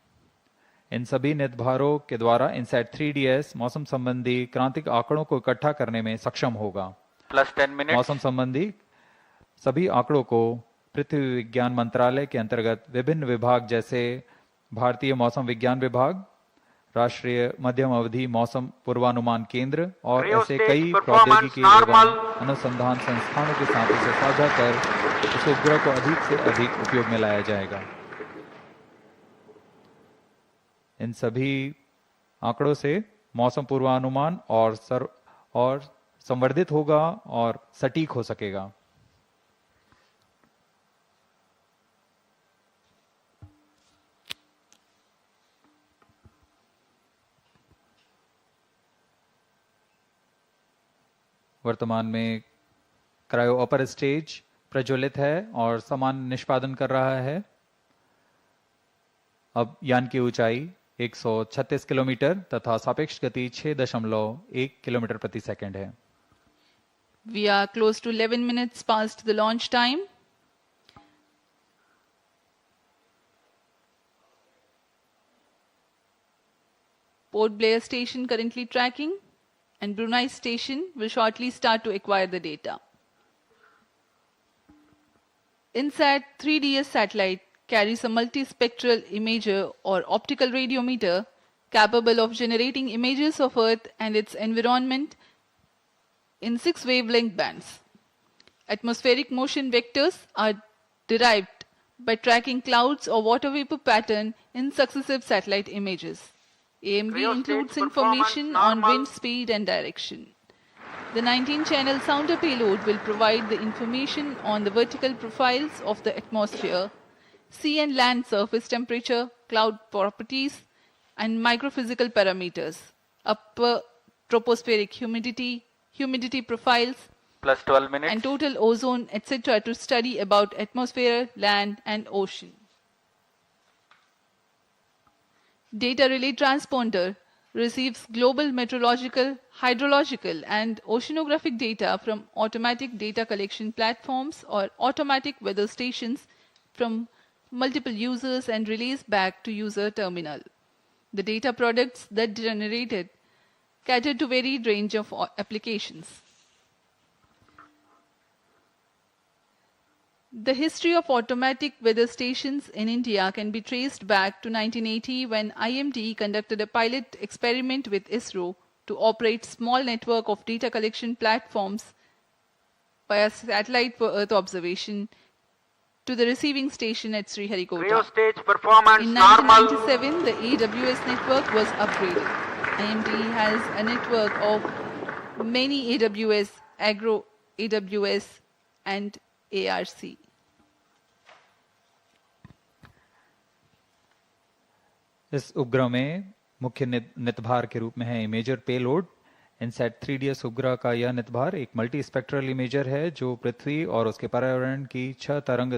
इन सभी निदभारों के द्वारा इनसैट 3DS मौसम संबंधी क्रांतिक आंकड़ों को इकट्ठा करने में सक्षम होगा। Plus 10 minute. मौसम संबंधी सभी आंकड़ों को पृथ्वी विज्ञान मंत्रालय के अंतर्गत विभिन्न विभाग जैसे भारतीय मौसम विज्ञान विभाग, राष्ट्रीय मध्यम अवधि मौसम पूर्वानुमान केंद्र और ऐसे कई प्रौद्योगिकी एवं अनुसंधान संस्थानों के साथ इसे साझा कर इस उपग्रह को अधिक से अधिक उपयोग में लाया जाएगा। इन सभी आंकड़ों से मौसम पूर्वानुमान और संवर्धित होगा और सटीक हो सकेगा। वर्तमान में क्रायो अपर स्टेज प्रज्वलित है और समान निष्पादन कर रहा है। अब यान की ऊंचाई 136 किलोमीटर तथा सापेक्ष गति 6.1 किलोमीटर प्रति सेकंड है। We are close to 11 minutes past the launch time. Port Blair station currently tracking, and Brunei station will shortly start to acquire the data. INSAT-3DS satellite carries a multispectral imager or optical radiometer capable of generating images of Earth and its environment in 6 wavelength bands. Atmospheric motion vectors are derived by tracking clouds or water vapor pattern in successive satellite images. AMV includes information on wind speed and direction. The 19-channel sounder payload will provide the information on the vertical profiles of the atmosphere, sea and land surface temperature, cloud properties, and microphysical parameters, upper tropospheric humidity, humidity profiles, plus 12 minutes, and total ozone, etc. to study about atmosphere, land, and ocean. Data relay transponder receives global meteorological, hydrological, and oceanographic data from automatic data collection platforms or automatic weather stations from multiple users and relays back to user terminal. The data products that generated cater to varied range of applications. The history of automatic weather stations in India can be traced back to 1980 when IMD conducted a pilot experiment with ISRO to operate small network of data collection platforms via satellite for Earth observation to the receiving station at Sriharikota. Stage performance in 1997, the AWS network was upgraded. IMD has a network of many AWS, Agro AWS, and ARC. इस उपग्रह में मुख्य नितभार के रूप में है imager payload. INSAT 3DS उपग्रह का यह नितभार एक मल्टी स्पेक्ट्रल इमेजर है जो पृथ्वी और उसके पर्यावरण की 6 तरंग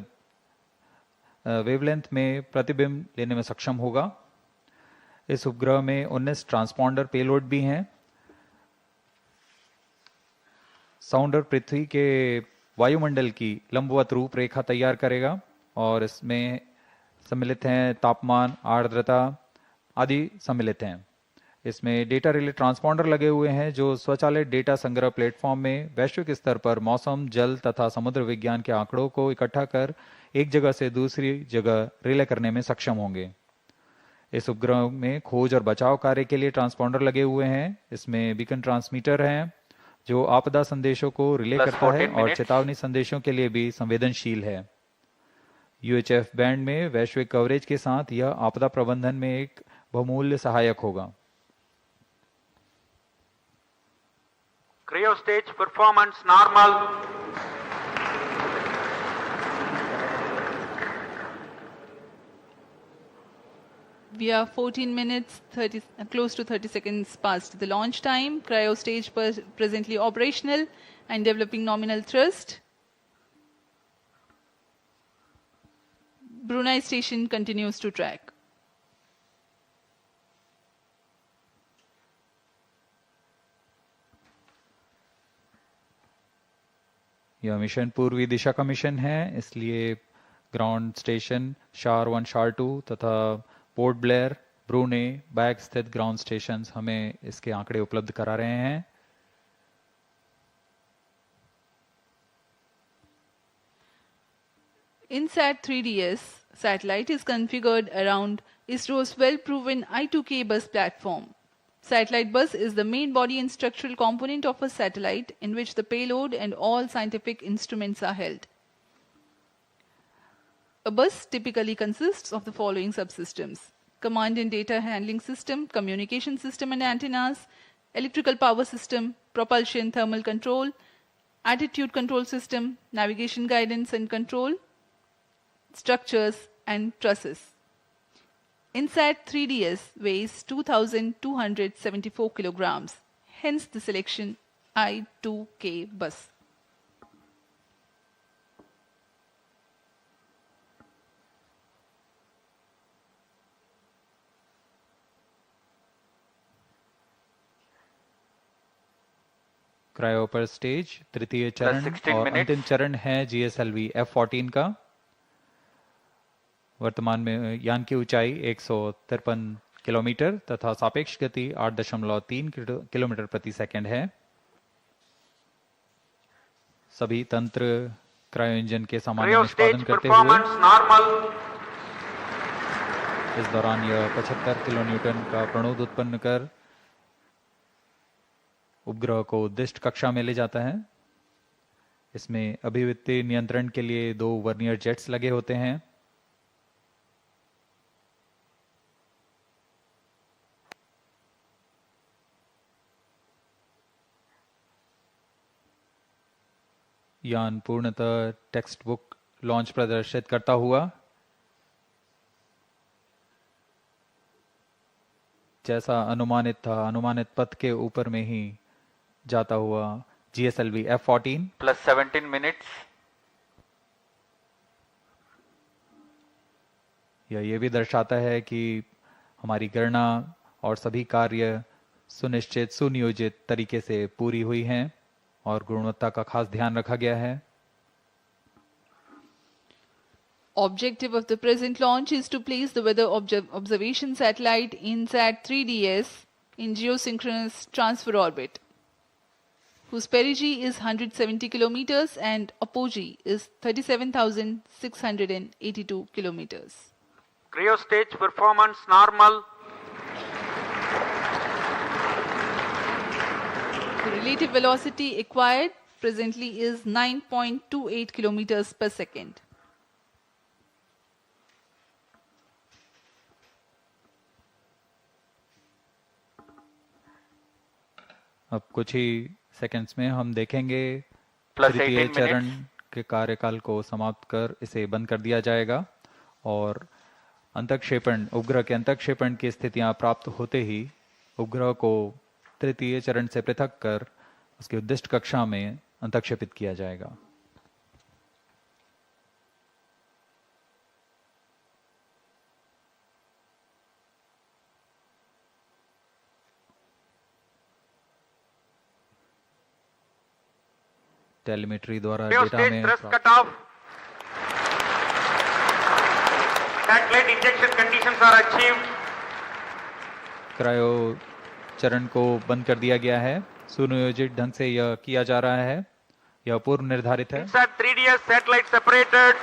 वेवलेंथ में प्रतिबिंब लेने में सक्षम होगा। इस उपग्रह में 19 ट्रांसपॉन्डर पेलोड भी हैं। साउंडर पृथ्वी के वायुमंडल की लंबवत रूपरेखा तैयार करेगा और इसमें सम्मिलित हैं तापमान, आर्द्रता आदि सम्मिलित हैं। इसमें डेटा रिले ट्रांसपॉन्डर लगे हुए हैं जो स्वचालित डेटा संग्रह प्लेटफॉर्म में वैश्विक स्तर पर मौसम, जल तथा समुद्र विज्ञान के आंकड़ों को इकट्ठा कर एक जगह से दूसरी जगह रिले करने में सक्षम होंगे। इस उपग्रह में खोज और बचाव कार्य के लिए ट्रांसपॉन्डर लगे हुए हैं। इसमें बीकन ट्रांसमीटर हैं जो आपदा संदेशों को रिले करता है और चेतावनी संदेशों के लिए भी संवेदनशील है। UHF बैंड में वैश्विक कवरेज के साथ यह आपदा प्रबंधन में एक बहुमूल्य सहायक होगा। Cryo stage performance normal. We are 14 minutes, close to 30 seconds past the launch time. Cryo stage presently operational and developing nominal thrust. Brunei station continues to track. यह मिशन पूर्वी दिशा का मिशन है, इसलिए ग्राउंड स्टेशन शार 1, शार 2 तथा port Blair, ब्रूने, bag स्थित ground stations हमें इसके आंकड़े उपलब्ध करा रहे हैं. INSAT-3DS satellite is configured around ISRO's well-proven I2K bus platform. Satellite bus is the main body and structural component of a satellite in which the payload and all scientific instruments are held. A bus typically consists of the following subsystems: command and data handling system, communication system and antennas, electrical power system, propulsion thermal control, attitude control system, navigation guidance and control, structures and trusses. INSAT-3DS weighs 2,274 kilograms, hence the selection I2K bus. Cryo पर stage तृतीय चरण और अंतिम चरण है GSLV-F14 का. वर्तमान में यान की ऊंचाई 153 किलोमीटर तथा सापेक्ष गति 8.3 किलोमीटर प्रति सेकंड है. सभी तंत्र क्रायो इंजन के सामान्य निष्पादन करते हुए इस दौरान यह 75 किलो न्यूटन का प्रणोद उत्पन्न कर उपग्रह को उद्दिष्ट कक्षा में ले जाता है. इसमें अभिवृत्ति नियंत्रण के लिए 2 वर्नियर जेट्स लगे होते हैं. यान पूर्णतः टेक्स्ट बुक लॉन्च प्रदर्शित करता हुआ जैसा अनुमानित था, अनुमानित पथ के ऊपर में ही जाता हुआ GSLV-F14 plus 17 minutes. यह ये भी दर्शाता है कि हमारी गणना और सभी कार्य सुनिश्चित सुनियोजित तरीके से पूरी हुई हैं और गुणवत्ता का खास ध्यान रखा गया है. Objective of the present launch is to place the weather observation satellite INSAT-3DS in geosynchronous transfer orbit, whose perigee is 170 kilometers and apogee is 37,682 kilometers. Cryo stage performance normal. The relative velocity acquired presently is 9.28 kilometers per second. अब कुछ ही seconds में हम देखेंगे तृतीय चरण के कार्यकाल को समाप्त कर इसे बंद कर दिया जाएगा और अंतःक्षेपण उपग्रह के अंतःक्षेपण की स्थितियां प्राप्त होते ही उपग्रह को तृतीय चरण से पृथक कर उसकी उद्दिष्ट कक्षा में अंतःक्षेपित किया जाएगा. टेलीमेट्री द्वारा डेटा में Satellite injection conditions are achieved. Cryo चरण को बंद कर दिया गया है. सुनियोजित ढंग से यह किया जा रहा है. यह पूर्व निर्धारित है. INSAT-3DS satellite separated.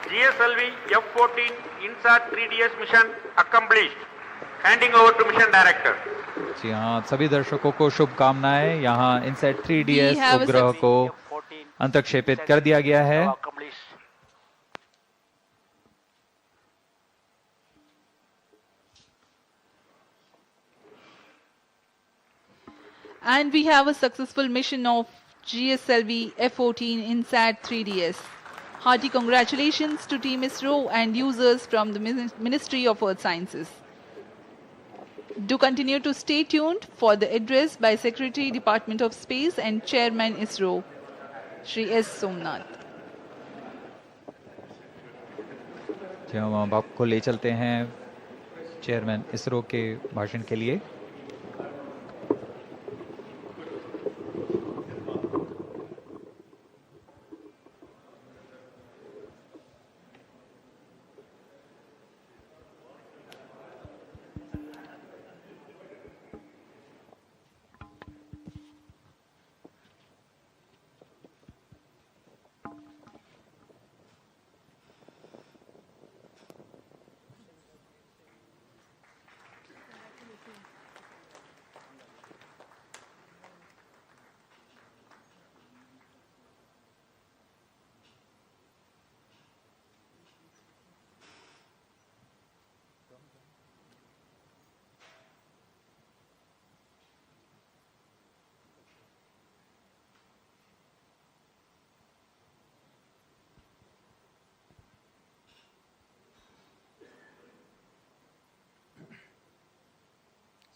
GSLV-F14 INSAT-3DS mission accomplished. Handing over to mission director. जी हाँ, सभी दर्शकों को शुभकामनाएं. यहाँ INSAT-3DS उपग्रह को अंतःक्षेपित कर दिया गया है. And we have a successful mission of GSLV-F14 INSAT-3DS. Hearty congratulations to Team ISRO and users from the Ministry of Earth Sciences. Do continue to stay tuned for the address by Secretary, Department of Space and Chairman ISRO, Shri S. Somnath. हम अब आपको ले चलते हैं chairman ISRO के भाषण के लिए.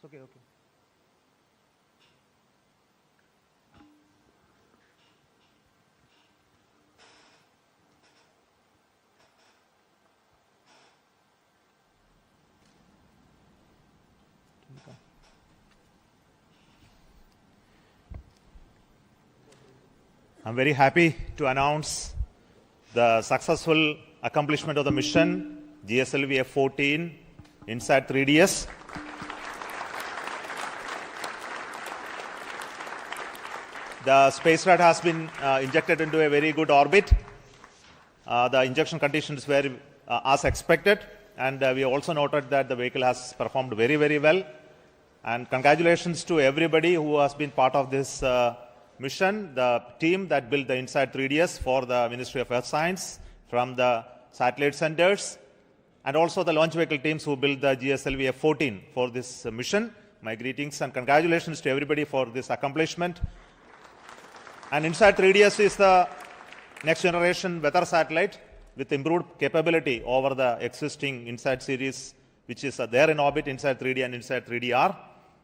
Okay. I'm very happy to announce the successful accomplishment of the mission GSLV-F14 INSAT-3DS. The spacecraft has been injected into a very good orbit. The injection conditions were as expected, and we also noted that the vehicle has performed very, very well. And congratulations to everybody who has been part of this mission, the team that built the INSAT-3DS for the Ministry of Earth Science from the satellite centers, and also the launch vehicle teams who built the GSLV-F14 for this mission. My greetings and congratulations to everybody for this accomplishment. And INSAT-3DS is the next generation weather satellite with improved capability over the existing INSAT series, which is there in orbit, INSAT-3D and INSAT-3DR.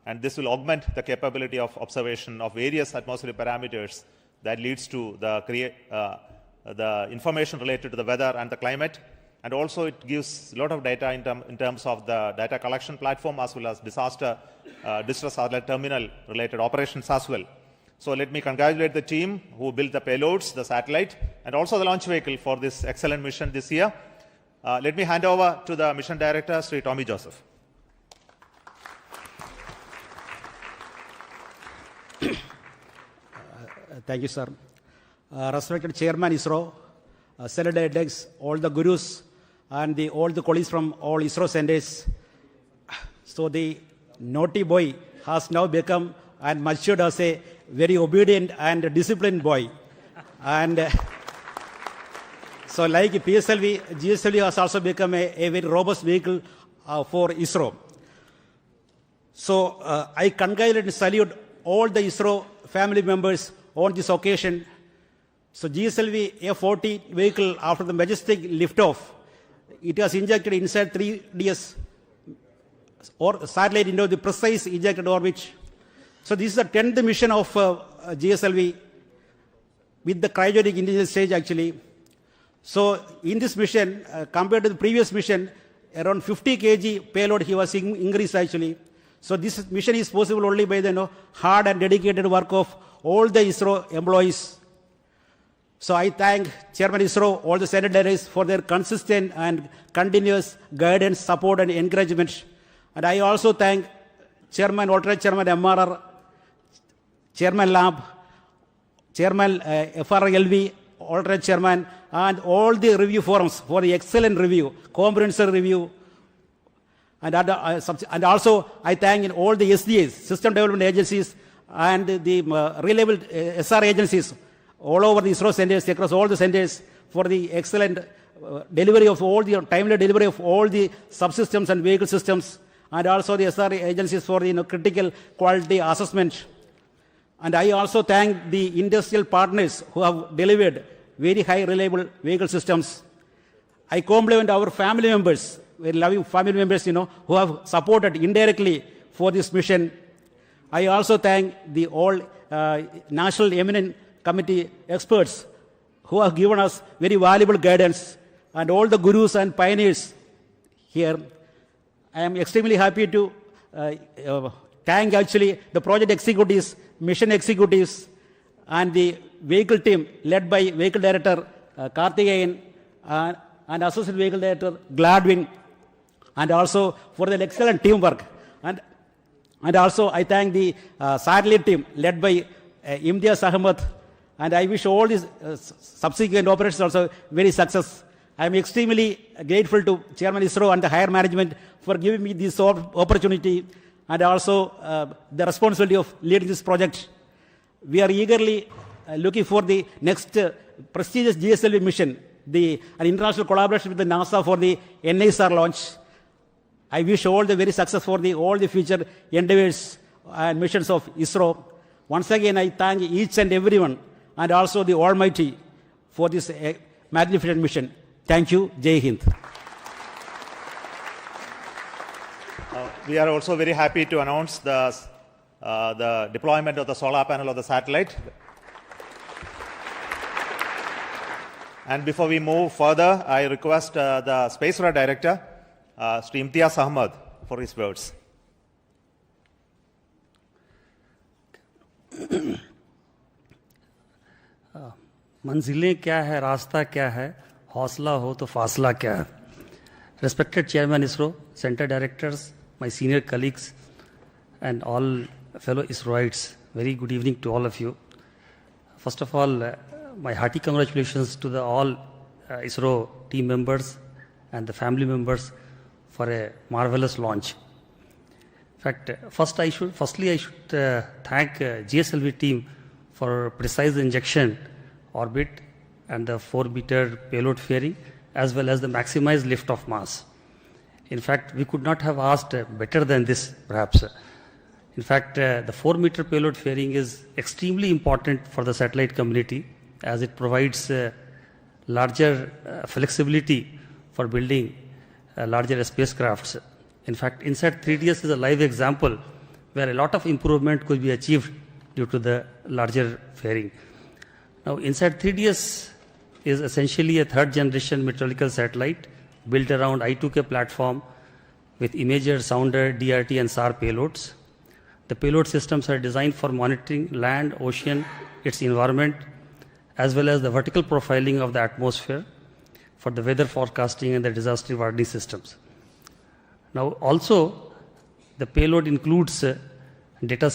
And this will augment the capability of observation of various atmospheric parameters that leads to the information related to the weather and the climate. And also it gives a lot of data in terms of the data collection platform as well as distress alert terminal related operations as well. So let me congratulate the team who built the payloads, the satellite, and also the launch vehicle for this excellent mission this year. Let me hand over to the mission director, Sri Tommy Joseph. Thank you, sir. Respected Chairman ISRO, Senator Dex, all the gurus, and all the colleagues from all ISRO centers. So the naughty boy has now become and matured as a very obedient and disciplined boy. And so like PSLV, GSLV has also become a very robust vehicle for ISRO. So I congratulate and salute all the ISRO family members on this occasion. So GSLV-F14 vehicle, after the majestic liftoff, it has injected INSAT-3DS or satellite into the precise ejected orbit. So this is the 10th mission of GSLV with the cryogenic intelligence stage actually. So in this mission, compared to the previous mission, around 50 kg payload he was increased actually. So this mission is possible only by the hard and dedicated work of all the ISRO employees. So I thank Chairman ISRO, all the senators for their consistent and continuous guidance, support and encouragement. And I also thank Chairman, alternate Chairman MRR, Chairman Lab, Chairman FRLV, alternate Chairman, and all the review forums for the excellent review, comprehensive review. And also I thank all the SDAs, System Development Agencies, and the reliable SR agencies all over the ISRO centers, across all the centers, for the excellent delivery of all the timely delivery of all the subsystems and vehicle systems, and also the SR agencies for the critical quality assessment. And I also thank the industrial partners who have delivered very high reliable vehicle systems. I compliment our family members, very loving family members, who have supported indirectly for this mission. I also thank the all National Eminent Committee experts who have given us very valuable guidance, and all the gurus and pioneers here. I am extremely happy to thank actually the project executives, mission executives, and the vehicle team led by Vehicle Director Karthikeyan and Associate Vehicle Director Gladwin, and also for the excellent teamwork. And also I thank the satellite team led by Imtiaz Ahmed, and I wish all these subsequent operations also very success. I am extremely grateful to Chairman ISRO and the higher management for giving me this opportunity, and also the responsibility of leading this project. We are eagerly looking for the next prestigious GSLV mission, an international collaboration with the NASA for the NISR launch. I wish all the very success for all the future endeavors and missions of ISRO. Once again, I thank each and everyone, and also the Almighty for this magnificent mission. Thank you. Jai Hind. We are also very happy to announce the deployment of the solar panel of the satellite. And before we move further, I request the Space Radar Director, Sri Imtiaz Ahmed, for his words. मंजिलें क्या है, रास्ता क्या है, हौसला हो तो फासला क्या है. Respected Chairman ISRO, Center Directors, my senior colleagues, and all fellow ISROites, very good evening to all of you. First of all, my hearty congratulations to all ISRO team members and the family members for a marvelous launch. In fact, firstly I should thank GSLV team for precise injection orbit and the 4-meter payload fairing, as well as the maximized lift of mass. In fact, we could not have asked better than this, perhaps. In fact, the 4-meter payload fairing is extremely important for the satellite community, as it provides larger flexibility for building larger spacecrafts. In fact, INSAT-3DS is a live example where a lot of improvement could be achieved due to the larger fairing. Now, INSAT-3DS is essentially a third-generation meteorological satellite built around I2K platform with imager, sounder, DRT, and SAR payloads. The payload systems are designed for monitoring land, ocean, its environment, as well as the vertical profiling of the atmosphere for the weather forecasting and the disaster warning systems. Now, also, the payload includes data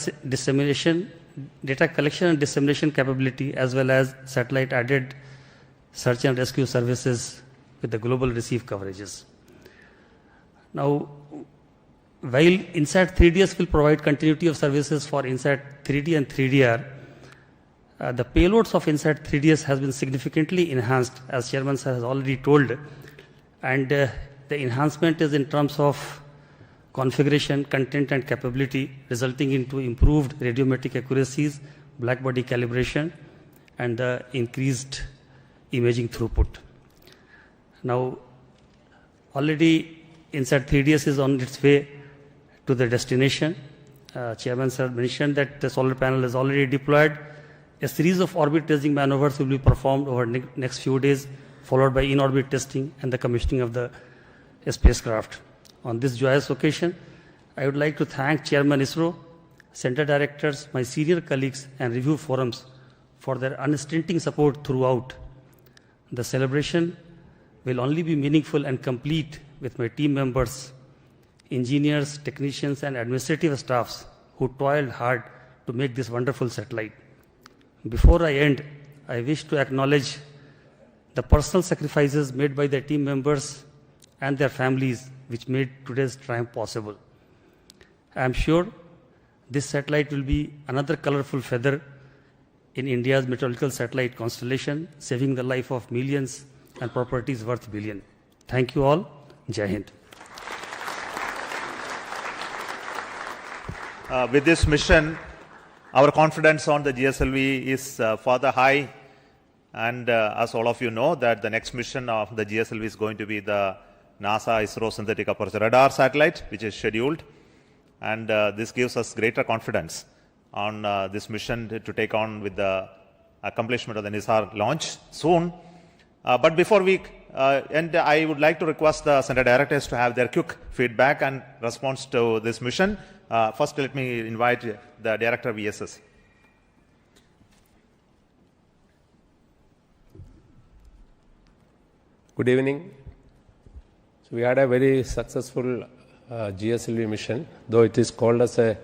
collection and dissemination capability, as well as satellite added search and rescue services with the global receive coverages. Now, while INSAT-3DS will provide continuity of services for INSAT-3D and 3DR, the payloads of INSAT-3DS has been significantly enhanced, as Chairman Sir has already told, and the enhancement is in terms of configuration, content, and capability, resulting into improved radiometric accuracies, blackbody calibration, and the increased imaging throughput. Now, already INSAT-3DS is on its way to the destination. Chairman Sir mentioned that the solar panel is already deployed. A series of orbit testing maneuvers will be performed over next few days, followed by in-orbit testing and the commissioning of the spacecraft. On this joyous occasion, I would like to thank Chairman ISRO, Center Directors, my senior colleagues, and review forums for their unstinting support throughout. The celebration will only be meaningful and complete with my team members, engineers, technicians, and administrative staffs who toiled hard to make this wonderful satellite. Before I end, I wish to acknowledge the personal sacrifices made by the team members and their families, which made today's triumph possible. I am sure this satellite will be another colorful feather in India's meteorological satellite constellation, saving the life of millions and properties worth billions. Thank you all. Jai Hind. With this mission, our confidence on the GSLV is further high, And as all of you know, that the next mission of the GSLV is going to be the NASA ISRO synthetic aperture radar satellite, which is scheduled. And this gives us greater confidence on this mission to take on with the accomplishment of the NISAR launch soon. But before we end, I would like to request the Center Directors to have their quick feedback and response to this mission. First, let me invite the Director of VSS. Good evening. So we had a very successful GSLV mission, though it is called as a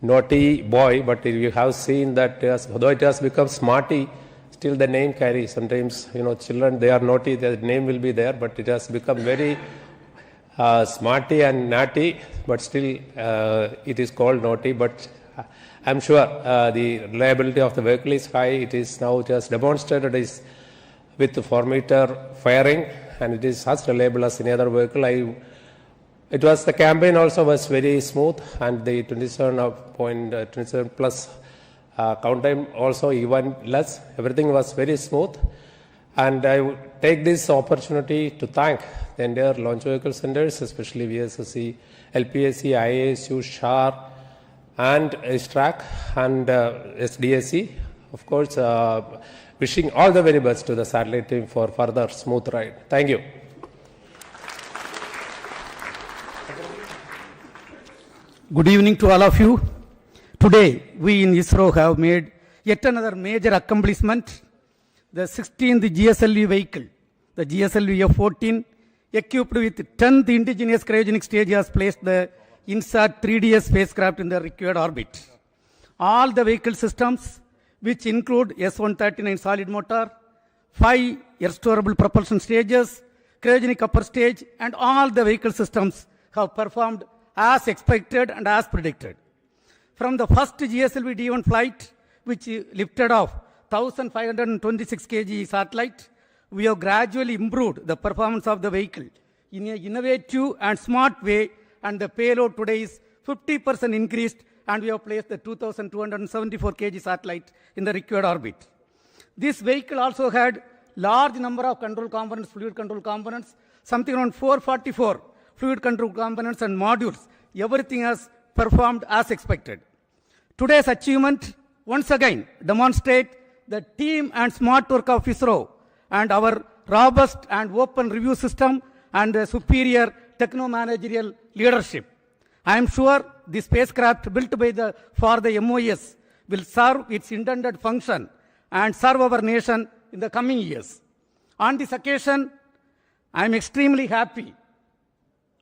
naughty boy, but you have seen that though it has become smarty, still the name carries. Sometimes, children, they are naughty, the name will be there, but it has become very smarty and naughty, but still it is called naughty. But I'm sure the reliability of the vehicle is high. It is now just demonstrated is with 4-meter firing, and it is as reliable as any other vehicle. It was the campaign also was very smooth, and the 27 plus count time also even less. Everything was very smooth, and I would take this opportunity to thank the entire launch vehicle centers, especially VSSC, LPSC, IASU, SHAR, and STRAC, and SDSC. Of course, wishing all the very best to the satellite team for further smooth ride. Thank you. Good evening to all of you. Today, we in ISRO have made yet another major accomplishment. The 16th GSLV vehicle, the GSLV-F14, equipped with 10th indigenous cryogenic stage, has placed the INSAT-3DS spacecraft in the required orbit. All the vehicle systems, which include S-139 solid motor, 5 air-storable propulsion stages, cryogenic upper stage, and all the vehicle systems have performed as expected and as predicted. From the first GSLV D1 flight, which lifted off 1,526 kg satellite, we have gradually improved the performance of the vehicle in an innovative and smart way, and the payload today is 50% increased, and we have placed the 2,274 kg satellite in the required orbit. This vehicle also had large number of control components, fluid control components, something around 444 fluid control components and modules. Everything has performed as expected. Today's achievement once again demonstrate the team and smart work of ISRO and our robust and open review system and the superior techno-managerial leadership. I am sure the spacecraft built for the MOS will serve its intended function and serve our nation in the coming years. On this occasion, I am extremely happy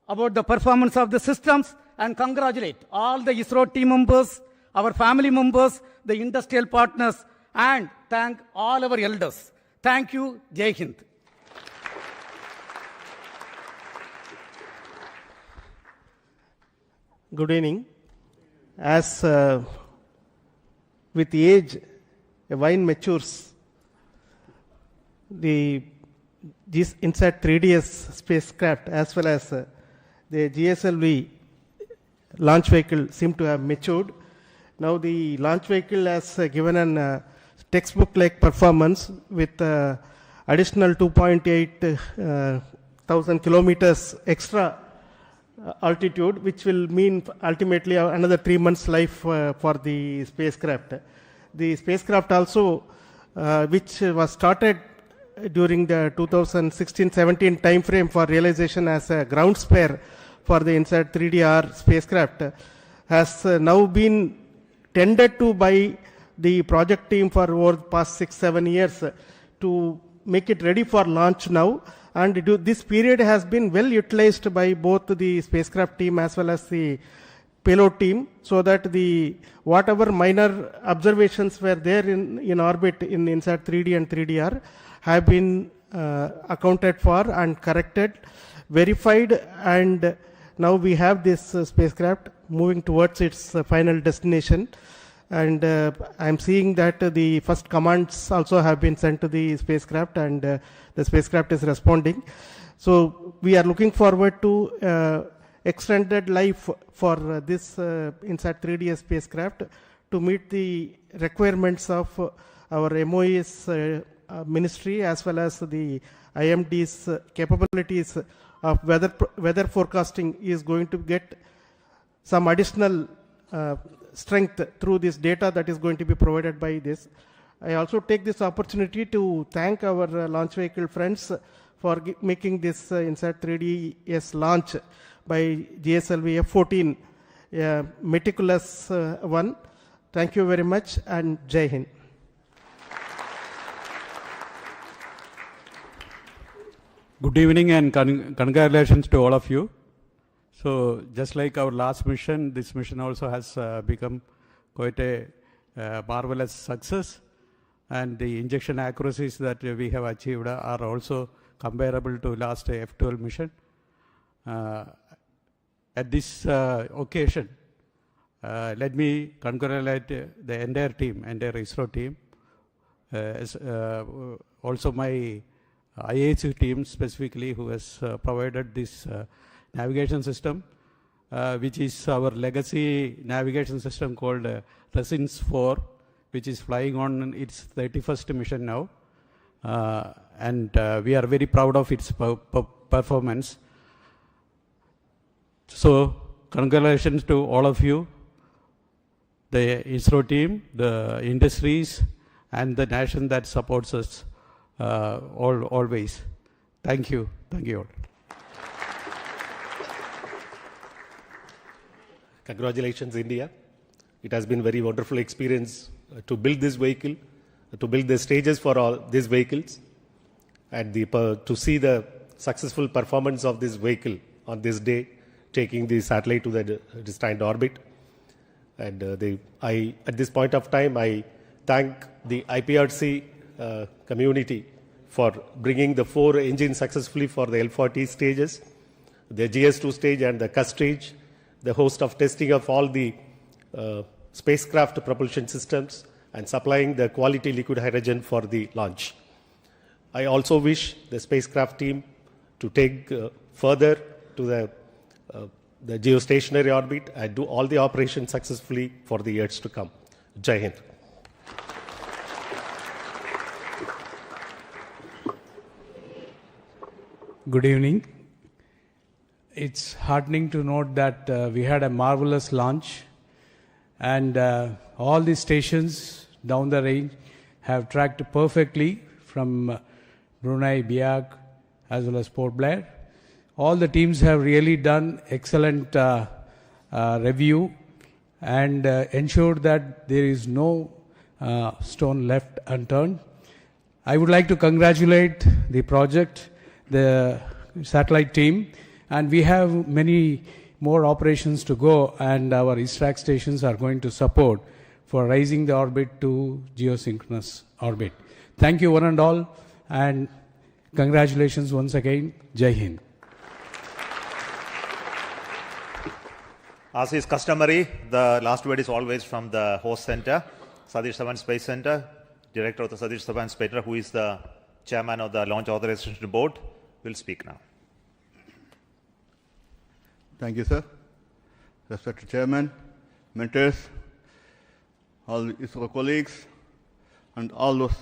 about the performance of the systems and congratulate all the ISRO team members, our family members, the industrial partners, and thank all our elders. Thank you. Jai Hind. Good evening. As with age, a wine matures. The INSAT-3DS spacecraft as well as the GSLV launch vehicle seem to have matured. Now the launch vehicle has given an textbook-like performance with additional 2.8 thousand kilometers extra altitude, which will mean ultimately another 3 months life for the spacecraft. The spacecraft also, which was started during the 2016-17 time frame for realization as a ground spare for the INSAT-3DR spacecraft, has now been tended to by the project team for over the past 6-7 years to make it ready for launch now. And this period has been well utilized by both the spacecraft team as well as the payload team, so that the whatever minor observations were there in orbit in INSAT-3D and 3DR have been accounted for and corrected, verified, and now we have this spacecraft moving towards its final destination. And I'm seeing that the first commands also have been sent to the spacecraft, and the spacecraft is responding. So we are looking forward to extended life for this INSAT-3DS spacecraft to meet the requirements of our MOE's ministry as well as the IMD's capabilities of weather forecasting is going to get some additional strength through this data that is going to be provided by this. I also take this opportunity to thank our launch vehicle friends for making this INSAT-3DS launch by GSLV-F14 meticulous one. Thank you very much and Jai Hind. Good evening and congratulations to all of you. So just like our last mission, this mission also has become quite a marvelous success, and the injection accuracies that we have achieved are also comparable to last F12 mission. At this occasion, let me congratulate the entire team, entire ISRO team, also my IAC team specifically, who has provided this navigation system, which is our legacy navigation system called Resins 4, which is flying on its 31st mission now. And we are very proud of its performance. So congratulations to all of you, the ISRO team, the industries, and the nation that supports us always. Thank you. Thank you all. Congratulations, India. It has been a very wonderful experience to build this vehicle, to build the stages for all these vehicles, and to see the successful performance of this vehicle on this day, taking the satellite to the destined orbit. And at this point of time, I thank the IPRC community for bringing the 4 engines successfully for the L40 stages, the GS2 stage and the CUS stage, the host of testing of all the spacecraft propulsion systems, and supplying the quality liquid hydrogen for the launch. I also wish the spacecraft team to take further to the geostationary orbit and do all the operations successfully for the years to come. Jai Hind. Good evening. It's heartening to note that we had a marvelous launch, and all the stations down the range have tracked perfectly from Brunei, Biak, as well as Port Blair. All the teams have really done excellent review and ensured that there is no stone left unturned. I would like to congratulate the project, the satellite team, and we have many more operations to go, and our ISRAC stations are going to support for raising the orbit to geosynchronous orbit. Thank you one and all, and congratulations once again. Jai Hind. As is customary, the last word is always from the host center, Satish Dhawan Space Center, Director of the Satish Dhawan Space Center, who is the Chairman of the Launch Authorization Board, will speak now. Thank you, sir. Respected Chairman, mentors, all ISRO colleagues, and all those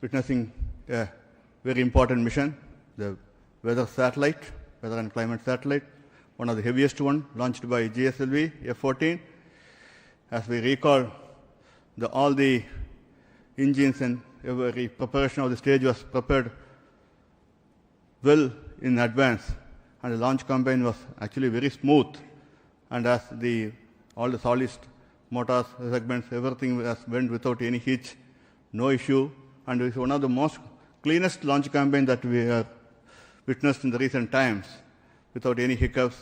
witnessing a very important mission, the weather and climate satellite, one of the heaviest one, launched by GSLV-F14. As we recall, all the engines and every preparation of the stage was prepared well in advance, and the launch campaign was actually very smooth. And as all the solid motors, segments, everything went without any hitch, no issue, and it's one of the most cleanest launch campaign that we have witnessed in the recent times, without any hiccups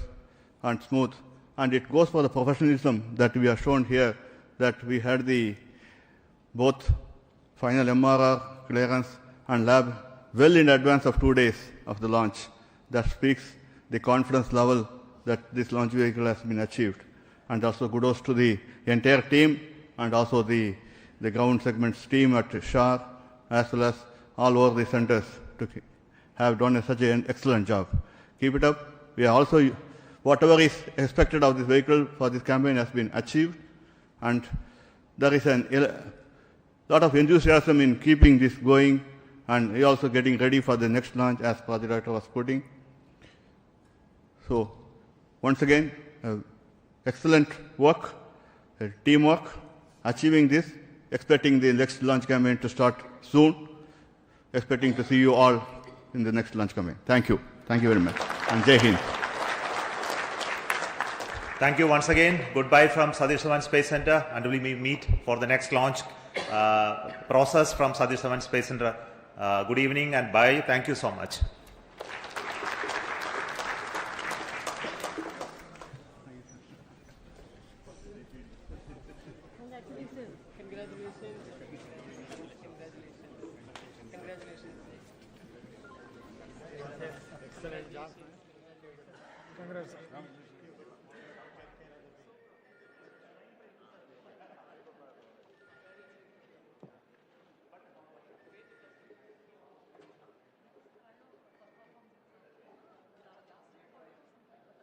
and smooth. And it goes for the professionalism that we are shown here, that we had both final MRR, clearance, and lab well in advance of 2 days of the launch. That speaks the confidence level that this launch vehicle has been achieved. And also kudos to the entire team, and also the ground segments team at SHAR, as well as all over the centers, to have done such an excellent job. Keep it up. We are also, whatever is expected of this vehicle for this campaign has been achieved, and there is an lot of enthusiasm in keeping this going, and he also getting ready for the next launch as Project Director was putting. So, once again, excellent work, teamwork, achieving this, expecting the next launch campaign to start soon, expecting to see you all in the next launch campaign. Thank you. Thank you very much. And Jai Hind. Thank you once again. Goodbye from Satish Dhawan Space Center, and we will meet for the next launch process from Satish Dhawan Space Center. Good evening and bye. Thank you so much. Excellent job. Congratulations.